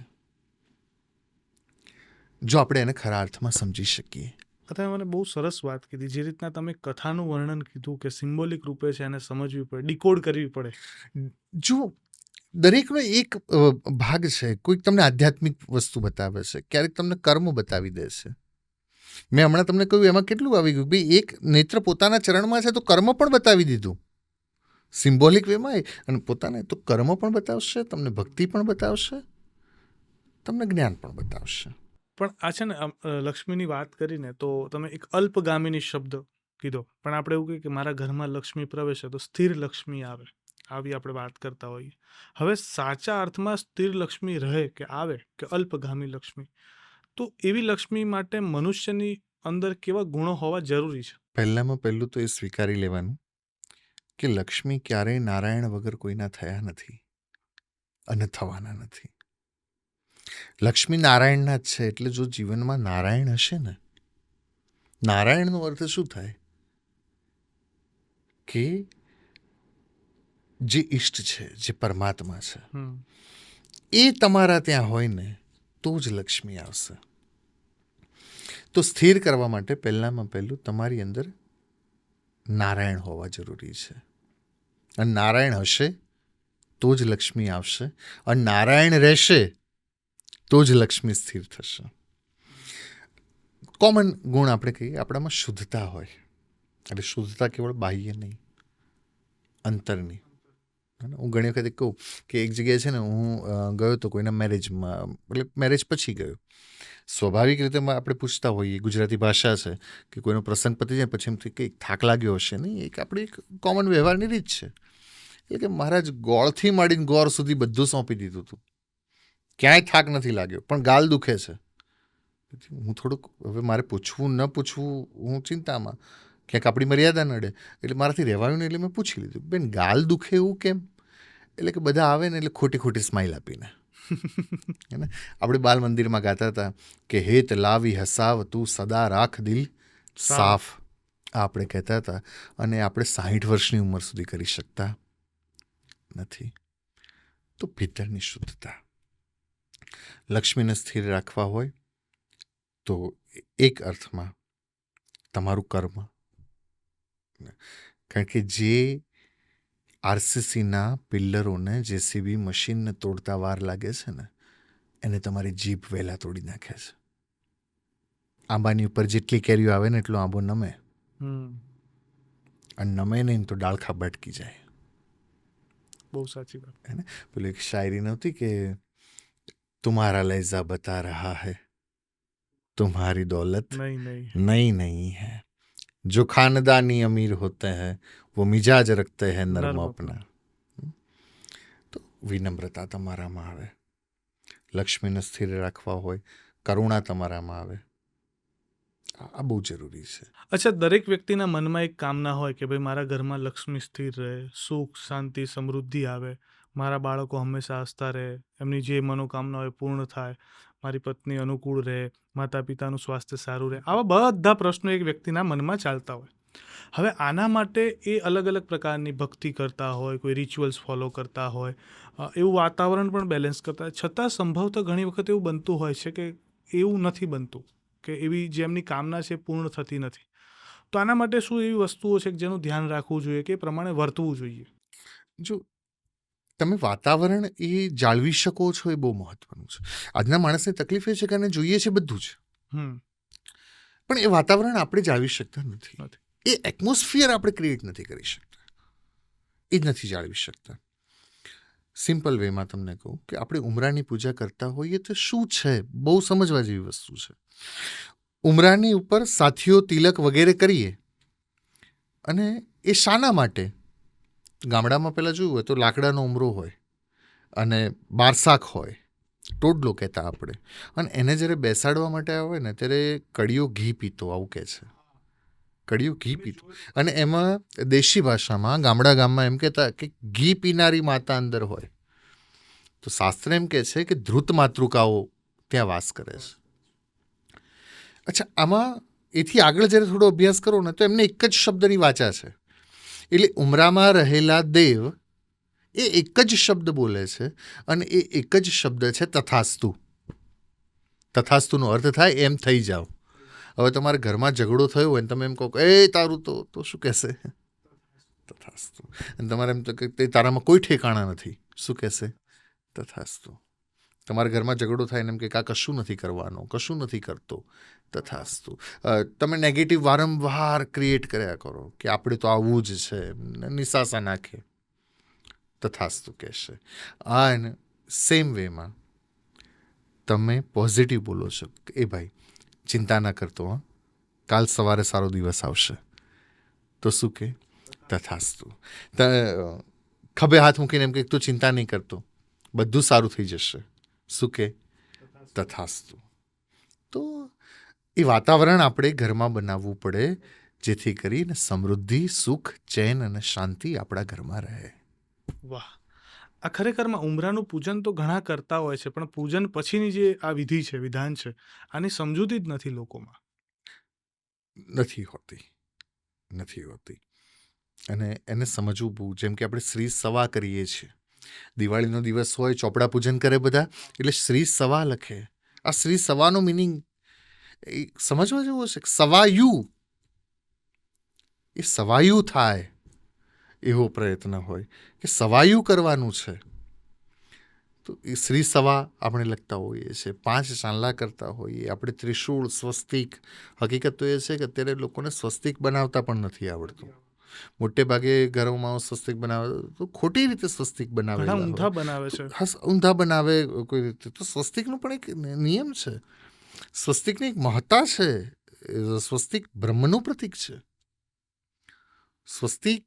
જો આપણે એને ખરા અર્થમાં સમજી શકીએ. તમે મને બહુ સરસ વાત કીધી, જે રીતના તમે કથાનું વર્ણન કીધું કે સિમ્બોલિક રૂપે છે એને સમજવી પડે, ડીકોડ કરવી પડે. જો દરેકનો એક ભાગ છે. કોઈક તમને આધ્યાત્મિક વસ્તુ બતાવે છે, ક્યારેક તમને કર્મ બતાવી દે છે. મેં હમણાં તમને કહ્યું એમાં કેટલું આવી ગયું ભાઈ, એક નેત્ર પોતાના ચરણમાં છે તો કર્મ પણ બતાવી દીધું સિમ્બોલિક વેમાં. અને પોતાને તો કર્મ પણ બતાવશે, તમને ભક્તિ પણ બતાવશે, તમને જ્ઞાન પણ બતાવશે. પણ આ છે ને, લક્ષ્મીની વાત કરીને તો તમે એક અલ્પગામિની શબ્દ કીધો, પણ આપણે એવું કહીએ કે મારા ઘરમાં લક્ષ્મી પ્રવેશે તો સ્થિર લક્ષ્મી આવે, આવી આપણે વાત કરતા હોઈએ. હવે સાચા અર્થમાં સ્થિર લક્ષ્મી રહે કે આવે કે અલ્પગામી લક્ષ્મી, તો એવી લક્ષ્મી માટે મનુષ્યની અંદર કેવા ગુણો હોવા જરૂરી છે? પહેલામાં પહેલું તો એ સ્વીકારી લેવાનું કે લક્ષ્મી ક્યારેય નારાયણ વગર કોઈના થયા નથી અને થવાના નથી. લક્ષ્મી નારાયણના જ છે. એટલે જો જીવનમાં નારાયણ હશે ને, નારાયણનો અર્થ શું થાય કે જે ઈષ્ટ છે, જે પરમાત્મા છે, એ તમારા ત્યાં હોય ને તો જ લક્ષ્મી આવશે. તો સ્થિર કરવા માટે પહેલામાં પહેલું તમારી અંદર નારાયણ હોવા જરૂરી છે. અને નારાયણ હશે તો જ લક્ષ્મી આવશે, અને નારાયણ રહેશે તો જ લક્ષ્મી સ્થિર થશે. કોમન ગુણ આપણે કહીએ, આપણામાં શુદ્ધતા હોય. એટલે શુદ્ધતા કેવળ બાહ્ય નહીં, અંતરની. હું ઘણી વખત કહું કે એક જગ્યાએ છે ને, હું ગયો તો કોઈના મેરેજમાં, એટલે મેરેજ પછી ગયો. સ્વાભાવિક રીતે આપણે પૂછતા હોઈએ, ગુજરાતી ભાષા છે કે કોઈનો પ્રસંગ પતી જાય પછી એમથી કંઈક થાક લાગ્યો હશે નહીં, એક આપણી એક કોમન વ્યવહારની રીત છે. એટલે કે મહારાજ ગોળથી માંડીને ગોળ સુધી બધું સોંપી દીધું હતું, ક્યાંય થાક નથી લાગ્યો, પણ ગાલ દુખે છે. હું થોડુંક હવે મારે પૂછવું ન પૂછવું હું ચિંતામાં, ક્યાંક આપણી મર્યાદા નડે, એટલે મારાથી રહેવાયું નહીં, એટલે મેં પૂછી લીધું, બેન ગાલ દુખે એવું કેમ? એટલે કે બધા આવે ને એટલે ખોટી ખોટી સ્માઇલ આપીને, હે ને. આપણે બાલ મંદિરમાં ગાતા હતા કે હેત લાવી હસાવ તું સદા રાખ દિલ સાફ, આ આપણે કહેતા હતા. અને આપણે 60 વર્ષની ઉંમર સુધી કરી શકતા નથી. તો ભીતરની શુદ્ધતા, લક્ષ્મીને સ્થિર રાખવા હોય તો એક અર્થમાં તમારું કર્મ, કારણ કે જે આરસીસીના પિલ્લરોને જેસીબી મશીનને તોડતા વાર લાગે છે ને, એને તમારી જીભ વહેલા તોડી નાખે છે. આંબાની ઉપર જેટલી કેરીઓ આવે ને એટલો આંબો નમે, અને નમે નહીં તો ડાળખા ભટકી જાય. બહુ સાચી વાત. है ना. પેલી એક શાયરી નહોતી કે तुम्हारा लहजा बता रहा है तुम्हारी दौलत नहीं नहीं है, जो खानदानी अमीर होते हैं वो मिजाज रखते हैं नर्म अपना. તો વિનમ્રતા તમારામાં આવે, લક્ષ્મીને સ્થિર રાખવા હોય, કરુણા તમારામાં આવે, આ બહુ જરૂરી છે. અચ્છા, દરેક વ્યક્તિના મનમાં એક કામના હોય કે ભાઈ મારા ઘરમાં લક્ષ્મી સ્થિર રહે, સુખ શાંતિ સમૃદ્ધિ આવે, મારા બાળકો હંમેશા હસતા રહે, એમની જે મનોકામના હોય પૂર્ણ થાય, મારી પત્ની અનુકૂળ રહે, માતા પિતાનું સ્વાસ્થ્ય સારું રહે. આવા બધા પ્રશ્નો એક વ્યક્તિના મનમાં ચાલતા હોય. હવે આના માટે એ અલગ અલગ પ્રકારની ભક્તિ કરતા હોય, કોઈ રિચ્યુઅલ્સ ફોલો કરતા હોય, એવું વાતાવરણ પણ બેલેન્સ કરતા હોય, છતાં સંભવતઃ ઘણી વખત એવું બનતું હોય છે કે એવું નથી બનતું, કે એવી જે એમની કામના છે પૂર્ણ થતી નથી. તો આના માટે શું એવી વસ્તુઓ છે કે જેનું ધ્યાન રાખવું જોઈએ, કે એ પ્રમાણે વર્તવું જોઈએ? જો તમે વાતાવરણ એ જાળવી શકો છો એ બહુ મહત્વનું છે. આજના માણસની તકલીફ એ છે કે એને જોઈએ છે બધું જ, પણ એ વાતાવરણ આપણે જાળવી શકતા નથી. એ એટમોસ્ફિયર આપણે ક્રિએટ નથી કરી શકતા, એ જ નથી જાળવી શકતા. સિમ્પલ વેમાં તમને કહું કે આપણે ઉમરાની પૂજા કરતા હોઈએ તો શું છે, બહુ સમજવા જેવી વસ્તુ છે. ઉમરાની ઉપર સાથીઓ તિલક વગેરે કરીએ, અને એ શાના માટે? ગામડામાં પહેલાં જોયું હોય તો લાકડાનો ઉમરો હોય અને બારસાખ હોય, ટોડલો કહેતા આપણે, અને એને જ્યારે બેસાડવા માટે આવે ને ત્યારે કડિયો ઘી પીતો, આવું કહે છે, કડિયો ઘી પીતો. અને એમાં દેશી ભાષામાં ગામમાં એમ કહેતા કે ઘી પીનારી માતા અંદર હોય. તો શાસ્ત્ર એમ કહે છે કે ધ્રુત માતૃકાઓ ત્યાં વાસ કરે છે. અચ્છા, આમાં એથી આગળ જ્યારે થોડો અભ્યાસ કરો ને તો એમને એક જ શબ્દની વાચા છે. એટલે ઉમરામાં રહેલા દેવ એ એક જ શબ્દ બોલે છે, અને એ એક જ શબ્દ છે તથાસ્તુ. તથાસ્તુનો અર્થ થાય એમ થઈ જાઓ. હવે તમારા ઘરમાં ઝઘડો થયો હોય ને તમે એમ કહો કે એ તારું તો શું કહેશે? તથાસ્તુ. અને તમારે એમ તો કે તે તારામાં કોઈ ઠેકાણા નથી, શું કહેશે? તથાસ્તુ. તમારા ઘરમાં ઝઘડો થાય ને એમ કે આ કશું નથી કરવાનું, કશું નથી કરતો, તથાસ્તુ. તમે નેગેટિવ વારંવાર ક્રિએટ કર્યા કરો કે આપણે તો આવું જ છે, નિશાસા નાખે, તથાસ્તુ કહેશે. અને સેમ વેમાં તમે પોઝિટિવ બોલો છો કે એ ભાઈ ચિંતા ના કરતો, કાલ સવારે સારો દિવસ આવશે, તો શું કે? તથાસ્તુ. ખભે હાથ મૂકીને એમ કે તું ચિંતા નહીં કરતો, બધું સારું થઈ જશે, શું કે? તથાસ્તુ. તો એ વાતાવરણ આપણે ઘરમાં બનાવવું પડે જેથી કરીને સમૃદ્ધિ, સુખ, ચેન અને શાંતિ આપણા ઘરમાં રહે. વાહ! આ ખરેખરમાં ઉમરાનું પૂજન તો ઘણા કરતા હોય છે, પણ પૂજન પછીની જે આ વિધિ છે, વિધાન છે, આની સમજૂતી જ નથી લોકોમાં. નથી હોતી. અને એને સમજવું બહુ, જેમ કે આપણે શ્રી સવા કરીએ છીએ, દિવાળીનો દિવસ હોય, ચોપડા પૂજન કરે બધા, એટલે શ્રી સવા લખે. આ શ્રી સવાનો મિનિંગ એ સમજવા જેવો છે. સવાયુ, એ સવાયુ થાય એવો પ્રયત્ન હોય કે સવાયુ કરવાનું છે. તો એ શ્રી સવા આપણે લખતા હોઈએ છીએ, 5 ચાંદલા કરતા હોઈએ, આપણે ત્રિશૂળ, સ્વસ્તિક. હકીકત તો એ છે કે અત્યારે લોકોને સ્વસ્તિક બનાવતા પણ નથી આવડતું. મોટે ભાગે ઘરોમાં સ્વસ્તિક બનાવે તો ખોટી રીતે સ્વસ્તિક બનાવે, ઊંધા બનાવે છે. ઊંધા બનાવે કોઈ રીતે. તો સ્વસ્તિકનો પણ એક નિયમ છે, સ્વસ્તિકની એક મહત્તા છે. સ્વસ્તિક બ્રહ્મનું પ્રતીક છે, સ્વસ્તિક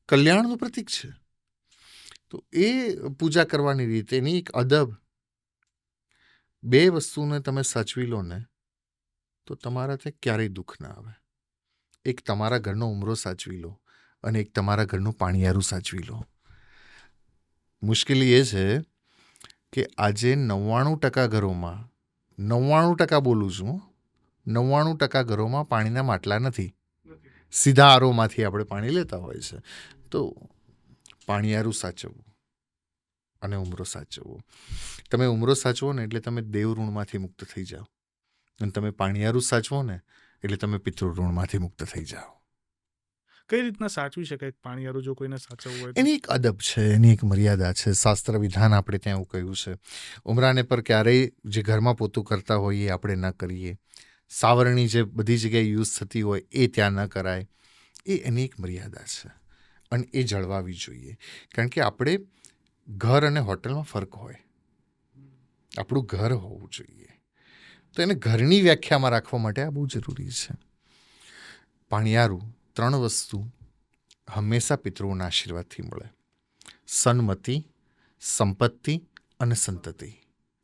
કલ્યાણનું પ્રતીક છે. તો એ પૂજા કરવાની રીત, એની એક અદબ, 2 વસ્તુને તમે સાચવી લો ને તો તમારાથી ક્યારેય દુઃખ ના આવે. એક તમારા ઘરનો ઉમરો સાચવી લો અને એક તમારા ઘરનું પાણીયારું સાચવી લો. મુશ્કેલી એ છે કે આજે 99% ઘરોમાં, 99% બોલું છું, 99% ઘરોમાં પાણીના માટલા નથી. સીધા આરોમાંથી આપણે પાણી લેતા હોય છે. તો પાણીયારું સાચવવું અને ઉમરો સાચવવો. તમે ઉમરો સાચવો ને એટલે તમે દેવ ઋણમાંથી મુક્ત થઈ જાઓ, અને તમે પાણીયારું સાચવો ને એટલે તમે પિતૃ ઋણમાંથી મુક્ત થઈ જાઓ. કઈ રીતના સાચવી શકાય પાણીયારું જો કોઈને સાચવવું હોય તો? એની એક અદબ છે, એની એક મર્યાદા છે, શાસ્ત્ર વિધાન આપણે ત્યાં એવું કહ્યું છે. ઉમરાને પર ક્યારેય જે ઘરમાં પોતું કરતા હોઈએ આપણે ન કરીએ. સાવરણી જે બધી જગ્યાએ યુઝ થતી હોય એ ત્યાં ન કરાય. એની એક મર્યાદા છે અને એ જળવાવી જોઈએ. કારણ કે આપણે ઘર અને હોટલમાં ફરક હોય. આપણું ઘર હોવું જોઈએ. તો એને ઘરની વ્યાખ્યામાં રાખવા માટે આ બહુ જરૂરી છે. પાણીયારું 3 વસ્તુ હંમેશા પિતૃઓના આશીર્વાદથી મળે: સન્મતિ, સંપત્તિ અને સંતતિ.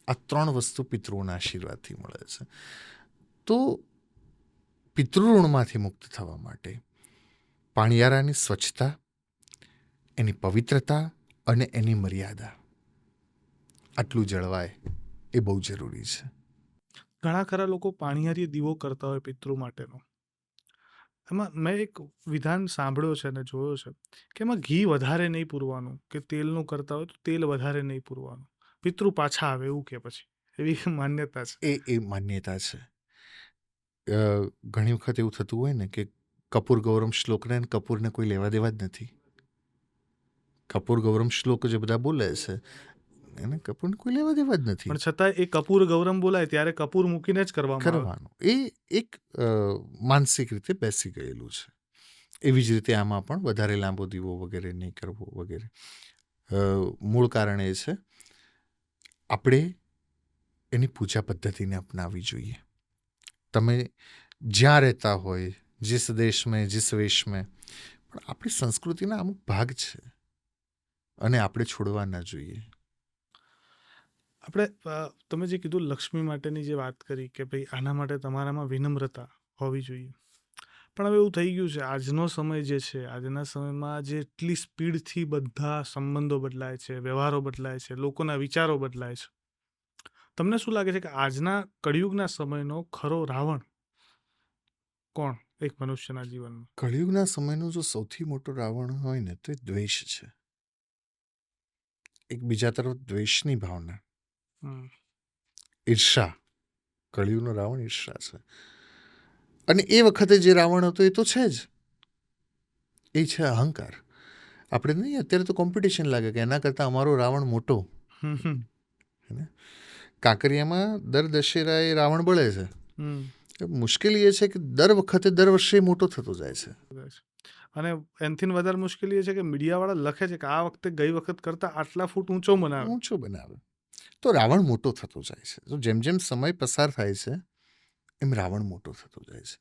આ 3 વસ્તુ પિતૃઓના આશીર્વાદથી મળે છે. તો પિતૃઋણમાંથી મુક્ત થવા માટે પાણીયારાની સ્વચ્છતા, એની પવિત્રતા અને એની મર્યાદા આટલું જળવાય એ બહુ જરૂરી છે. ઘણા ખરા લોકો પાણીયારી દીવો કરતા હોય પિતૃ માટેનો. એમાં મેં એક વિધાન સાંભળ્યો છે અને જોયો છે કે એમાં ઘી વધારે નહીં પૂરવાનું, કે તેલનું કરતા હોય તો તેલ વધારે નહીં પૂરવાનું, પિતૃ પાછા આવે એવું કે પછી એવી માન્યતા છે. એ માન્યતા છે. ઘણી વખત એવું થતું હોય ને કે કપૂર ગૌરમ શ્લોકને કપૂરને કોઈ લેવા દેવા જ નથી. કપૂર ગૌરમ શ્લોક જે બધા બોલે છે એને કપૂરને કોઈ લેવા દેવા જ નથી. પણ છતાં એ કપૂર ગૌરમ બોલાય ત્યારે કપૂર મૂકીને જ કરવાનું એ એક માનસિક રીતે બેસી ગયેલું છે. એવી જ રીતે આમાં પણ વધારે લાંબો દીવો વગેરે નહીં કરવો વગેરે. મૂળ કારણ એ છે આપણે એની પૂજા પદ્ધતિને અપનાવવી જોઈએ. તમે જ્યાં રહેતા હોય, जिस देश में, जिस वेश में, પણ આપણી સંસ્કૃતિના અમુક ભાગ છે અને આપણે છોડવા ના જોઈએ. આપણે તમે જે કીધું લક્ષ્મી માટેની જે વાત કરી કે ભાઈ આના માટે તમારામાં વિનમ્રતા હોવી જોઈએ, પણ હવે એવું થઈ ગયું છે આજનો સમય જે છે, આજના સમયમાં જે એટલી સ્પીડથી બધા સંબંધો બદલાય છે, વ્યવહારો બદલાય છે, લોકોના વિચારો બદલાય છે. તમને શું લાગે છે કે આજના કળિયુગના સમયનો ખરો રાવણ કોણ એક મનુષ્યના જીવનમાં? કળિયુગના સમયનો જો સૌથી મોટો રાવણ હોય ને તો એ દ્વેષ છે. એકબીજા તરફ દ્વેષની ભાવના, ઈર્ષા. કળિયુગનો રાવણ ઈર્ષા છે. અને એ વખતે જે રાવણ હતો એ તો છે જ, એ છે અહંકાર. આપણે નહીં, અત્યારે તો કોમ્પિટિશન લાગે કે એના કરતાં અમારો રાવણ મોટો. કાંકરિયામાં દર દશેરાએ રાવણ બળે છે. મુશ્કેલી એ છે કે દર વર્ષે મોટો થતો જાય છે. અને એનથી વધારે મુશ્કેલી એ છે કે મીડિયાવાળા લખે છે કે આ વખતે ગઈ વખત કરતાં આટલા ફૂટ ઊંચો બનાવે. તો રાવણ મોટો થતો જાય છે. તો જેમ જેમ સમય પસાર થાય છે એમ રાવણ મોટો થતો જાય છે.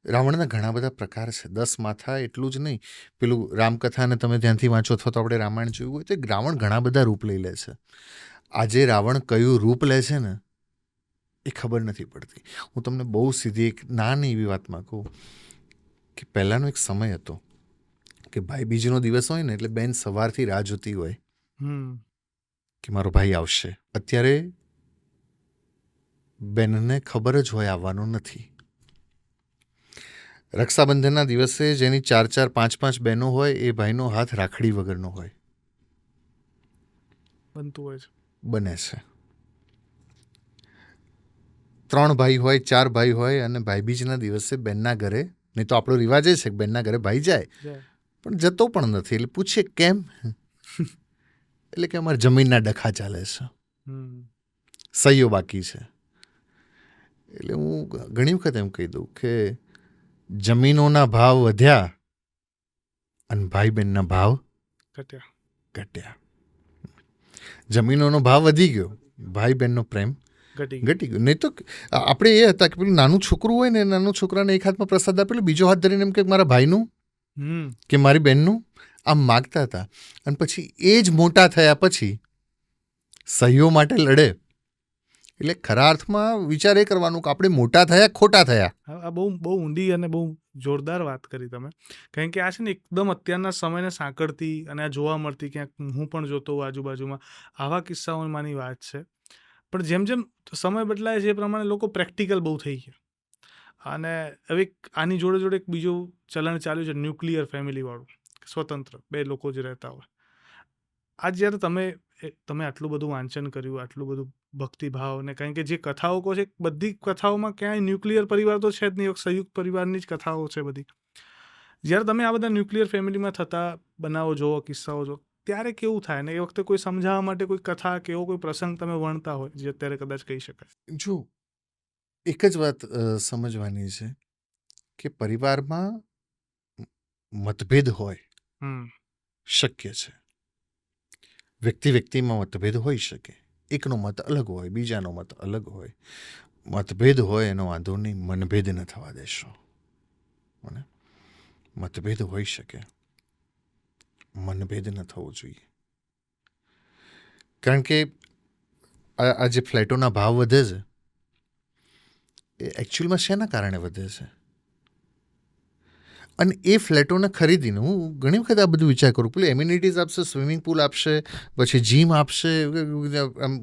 રાવણના ઘણા બધા પ્રકાર છે. 10 માથા એટલું જ નહીં, પેલું રામકથાને તમે ધ્યાનથી વાંચો અથવા તો આપણે રામાયણ જોયું હોય તો રાવણ ઘણા બધા રૂપ લઈ લે છે. આજે રાવણ કયું રૂપ લે છે ને એ ખબર નથી પડતી. હું તમને બહુ સીધી એક નાની એવી વાતમાં કહું કે પહેલાંનો એક સમય હતો કે ભાઈ બીજનો દિવસ હોય ને એટલે બેન સવારથી રાહ જોતી હોય કે મારો ભાઈ આવશે. અત્યારે બેનને ખબર જ હોય આવવાનો નથી. રક્ષાબંધનના દિવસે જેની 4-4, 5-5 બહેનો હોય એ ભાઈનો હાથ રાખડી વગરનો હોય. બને છે. 3 ભાઈ હોય, 4 ભાઈ હોય અને ભાઈબીજના દિવસે બેનના ઘરે, નહીં તો આપણો રિવાજ એ છે કે બેનના ઘરે ભાઈ જાય, પણ જતો પણ નથી. એટલે પૂછે કેમ? એટલે કે અમારે જમીનના ડખા ચાલે છે, સહીઓ બાકી છે. એટલે હું ઘણી વખત એમ કહી દઉં કે જમીનોના ભાવ વધ્યા અને ભાઈ બહેનના ભાવ ઘટ્યા. જમીનોનો ભાવ વધી ગયો, ભાઈ બહેનનો પ્રેમ ઘટી ગયો. નહીં તો આપણે એ હતા કે પેલું નાનું છોકરું હોય ને, નાનું છોકરાને એક હાથમાં પ્રસાદ આપેલો, બીજો હાથ ધરીને એમ કે મારા ભાઈનું કે મારી બહેનનું આમ માગતા હતા. અને પછી એ જ મોટા થયા પછી સહીઓ માટે લડે એટલે ખરા અર્થમાં વિચાર એ કરવાનું કે આપણે મોટા થયા ખોટા થયા. આ બહુ બહુ ઊંડી અને બહુ જોરદાર વાત કરી તમે. કારણ કે આ છે ને એકદમ અત્યારના સમયને સાંકળતી અને આ જોવા મળતી, ક્યાંક હું પણ જોતો હોઉં આજુબાજુમાં, આવા કિસ્સાઓમાંની વાત છે. પણ જેમ જેમ સમય બદલાય છે એ પ્રમાણે લોકો પ્રેક્ટિકલ બહુ થઈ ગયા. અને હવે આની જોડે જોડે એક બીજું ચલણ ચાલ્યું છે, ન્યુક્લિયર ફેમિલીવાળું, સ્વતંત્ર 2 લોકો જ રહેતા હોય. આજ જ્યારે તમે આટલું બધું વાંચન કર્યું, આટલું બધું ભક્તિભાવ, ને કારણ કે જે કથાઓ કહો છે બધી કથાઓમાં ક્યાંય ન્યુક્લિયર પરિવાર તો છે જ નહીં, એક સંયુક્ત પરિવારની જ કથાઓ છે બધી. જ્યારે તમે આ બધા ન્યુક્લિયર ફેમિલીમાં થતા બનાવો જોવો, કિસ્સાઓ જો, ત્યારે કેવું થાય? ને એ વખતે કોઈ સમજાવવા માટે કોઈ કથા કે એવો કોઈ પ્રસંગ તમે વણતા હોય જે અત્યારે કદાચ કહી શકાય? જો એક જ વાત સમજવાની છે કે પરિવારમાં મતભેદ હોય હમ શક્ય છે. વ્યક્તિમાં મતભેદ હોઈ શકે. એકનો મત અલગ હોય, બીજાનો મત અલગ હોય. મતભેદ હોય એનો વાંધો નહીં, મનભેદ ન થવા દેશો. મને મતભેદ હોઈ શકે, મનભેદ ન થવો જોઈએ. કારણ કે આ જે ફ્લેટોના ભાવ વધે છે એ એકચ્યુઅલમાં શેના કારણે વધે છે? અને એ ફ્લેટોને ખરીદીને હું ઘણી વખત આ બધું વિચાર કરું, પેલું એમ્યુનિટીઝ આપશે, સ્વિમિંગ પુલ આપશે, પછી જીમ આપશે,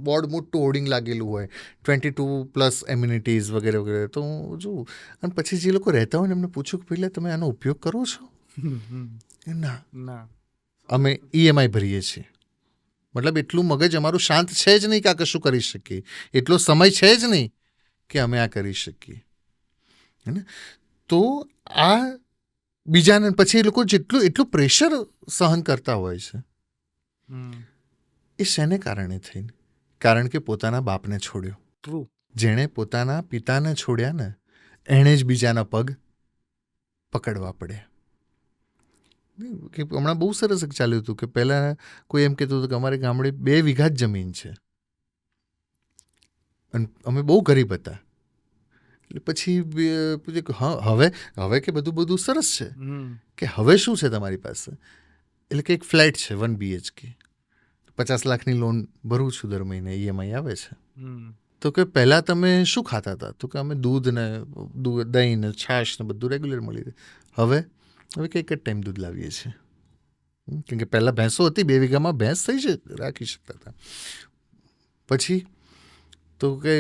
બોર્ડ મોટું હોર્ડિંગ લાગેલું હોય 22+ એમ્યુનિટીઝ વગેરે વગેરે. તો હું જોઉં અને પછી જે લોકો રહેતા હોય ને એમને પૂછું કે પહેલાં તમે આનો ઉપયોગ કરો છો? ના, અમે EMI ભરીએ છીએ. મતલબ એટલું મગજ અમારું શાંત છે જ નહીં કે આ કશું કરી શકીએ, એટલો સમય છે જ નહીં કે અમે આ કરી શકીએ. હે ને? તો આ બીજાને પછી એ લોકો એટલું પ્રેશર સહન કરતા હોય છે. એ શેને કારણે થઈને? કારણ કે પોતાના બાપને છોડ્યો. ટ્રુ. જેણે પોતાના પિતાને છોડ્યા ને એણે જ બીજાના પગ પકડવા પડ્યા. કે હમણાં બહુ સરસ ચાલ્યું હતું કે પહેલાં કોઈ એમ કહેતું હતું કે અમારે ગામડે 2 વીઘા જ જમીન છે અને અમે બહુ ગરીબ હતા. એટલે પછી પૂછે કે હવે કે બધું સરસ છે, કે હવે શું છે તમારી પાસે? એટલે કે એક ફ્લેટ છે 1 BHK, 50 લાખની લોન ભરું છું દર મહિને, EMI આવે છે. તો કે પહેલાં તમે શું ખાતા હતા? તો કે અમે દૂધ ને દહીં ને છાશ ને બધું રેગ્યુલર મળી રહે. હવે કંઈક જ ટાઈમ દૂધ લાવીએ છીએ. કેમ કે પહેલાં ભેંસો હતી, 2 વીઘામાં ભેંસ થઈ છે, રાખી શકતા હતા. પછી તો કે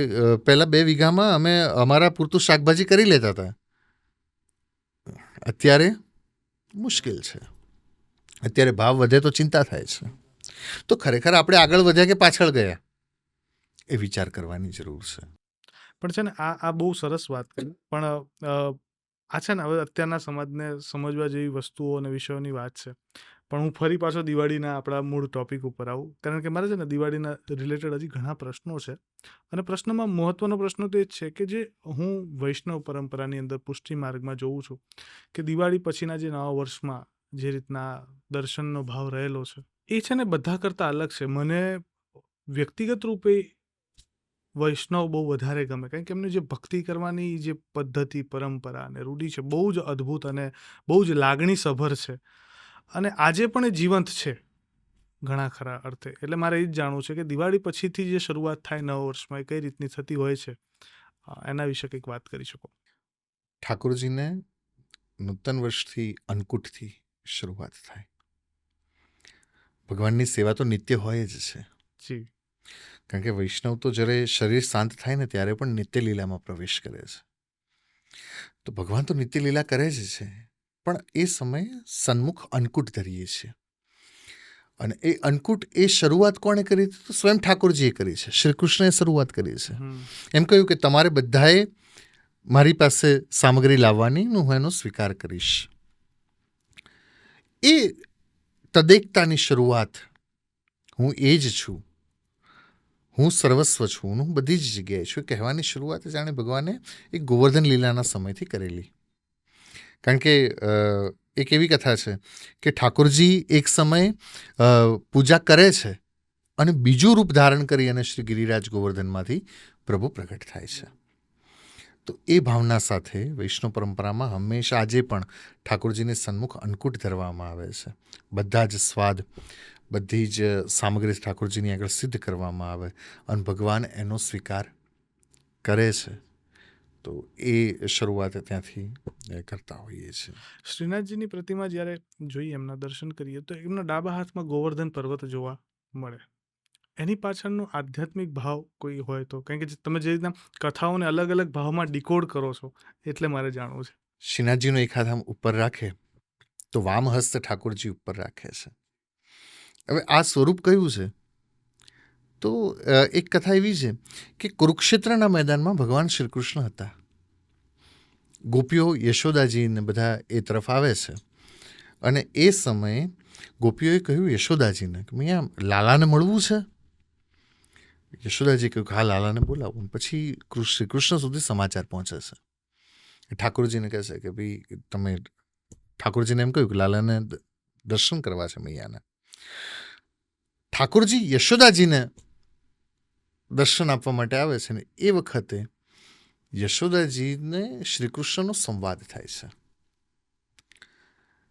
પહેલાં 2 વીઘામાં અમે અમારા પૂરતું શાકભાજી કરી લેતા હતા. અત્યારે મુશ્કેલ છે. અત્યારે ભાવ વધે તો ચિંતા થાય છે. તો ખરેખર આપણે આગળ વધ્યા કે પાછળ ગયા એ વિચાર કરવાની જરૂર છે. પણ છે ને આ બહુ સરસ વાત કરી. પણ આ છે ને હવે અત્યારના સમાજને સમજવા જેવી વસ્તુઓ અને વિષયોની વાત છે. પણ હું ફરી પાછો દિવાળીના આપણા મૂળ ટોપિક ઉપર આવું, કારણ કે મારે છે ને દિવાળીના રિલેટેડ હજી ઘણા પ્રશ્નો છે. અને પ્રશ્નમાં મહત્વનો પ્રશ્ન તો એ જ છે કે જે હું વૈષ્ણવ પરંપરાની અંદર પુષ્ટિ માર્ગમાં જોઉં છું કે દિવાળી પછીના જે નવા વર્ષમાં જે રીતના દર્શનનો ભાવ રહેલો છે એ છે ને બધા કરતાં અલગ છે. મને વ્યક્તિગત રૂપે વૈષ્ણવ બહુ વધારે ગમે, કારણ કે એમની જે ભક્તિ કરવાની જે પદ્ધતિ, પરંપરા અને રૂઢિ છે બહુ જ અદ્ભુત અને બહુ જ લાગણીસભર છે. અને આજે પણ એ જીવંત છે ઘણા ખરા અર્થે. એટલે મારે એ જ જાણવું છે કે દિવાળી પછીથી જે શરૂઆત થાય નવા વર્ષમાં એ કઈ રીતની થતી હોય છે, એના વિશે કંઈક વાત કરી શકો? ઠાકોરજીને નૂતન વર્ષથી અન્નકૂટથી શરૂઆત થાય. ભગવાનની સેવા તો નિત્ય હોય જ છે. જી. કારણ કે વૈષ્ણવ તો જ્યારે શરીર શાંત થાય ને ત્યારે પણ નિત્ય લીલામાં પ્રવેશ કરે છે. તો ભગવાન તો નિત્ય લીલા કરે જ છે, પણ એ સમયે સન્મુખ અન્નકૂટ ધરીએ છીએ. અને એ અન્નકૂટ એ શરૂઆત કોણે કરી? તો સ્વયં ઠાકોરજીએ કરી છે. શ્રી કૃષ્ણએ શરૂઆત કરી છે. એમ કહ્યું કે તમારે બધાએ મારી પાસે સામગ્રી લાવવાની, હું એનો સ્વીકાર કરીશ. એ તદેકતાની શરૂઆત, હું એ જ છું, હું સર્વસ્વ છું, હું બધી જ જગ્યાએ છું, કહેવાની શરૂઆત જાણે ભગવાને એક ગોવર્ધન લીલાના સમયથી કરેલી. કારણ કે એક એવી કથા છે કે ઠાકોરજી એક સમયે પૂજા કરે છે અને બીજું રૂપ ધારણ કરી અને શ્રી ગિરિરાજ ગોવર્ધનમાંથી પ્રભુ પ્રગટ થાય છે. તો એ ભાવના સાથે વૈષ્ણવ પરંપરામાં હંમેશા આજે પણ ઠાકોરજીને સન્મુખ અન્નકૂટ ધરવામાં આવે છે. બધા જ સ્વાદ, બધી જ સામગ્રી ઠાકોરજીની આગળ સિદ્ધ કરવામાં આવે અને ભગવાન એનો સ્વીકાર કરે છે. તો એ શરૂઆત ત્યાંથી કરતા હોઈએ છીએ. શ્રીનાથજીની પ્રતિમા જ્યારે જોઈએ, એમના દર્શન કરીએ, તો એમના ડાબા હાથમાં ગોવર્ધન પર્વત જોવા મળે. એની પાછળનો આધ્યાત્મિક ભાવ કોઈ હોય તો, કારણ કે તમે જે રીતના કથાઓને અલગ અલગ ભાવમાં ડીકોડ કરો છો, એટલે મારે જાણવું છે. શ્રીનાથજીનો એક હાથ આમ ઉપર રાખે તો વામ હસ્ત ઠાકોરજી ઉપર રાખે છે. હવે આ સ્વરૂપ કયું છે? તો એક કથા એવી છે કે કુરુક્ષેત્રના મેદાનમાં ભગવાન શ્રી કૃષ્ણ હતા. ગોપીઓ યશોદાજીને બધા એ તરફ આવે છે અને એ સમયે ગોપીઓએ કહ્યું યશોદાજીને કે અહીંયા લાલાને મળવું છે. યશોદાજી કહ્યું કે હા, લાલાને બોલાવું. પછી શ્રી કૃષ્ણ સુધી સમાચાર પહોંચે છે. ઠાકોરજીને કહે છે કે ભાઈ તમે, ઠાકોરજીને એમ કહ્યું કે લાલાને દર્શન કરવા છે મૈયાને. ઠાકોરજી યશોદાજીને દર્શન આપવા માટે આવે છે ને એ વખતે યશોદાજીને શ્રી કૃષ્ણનો સંવાદ થાય છે.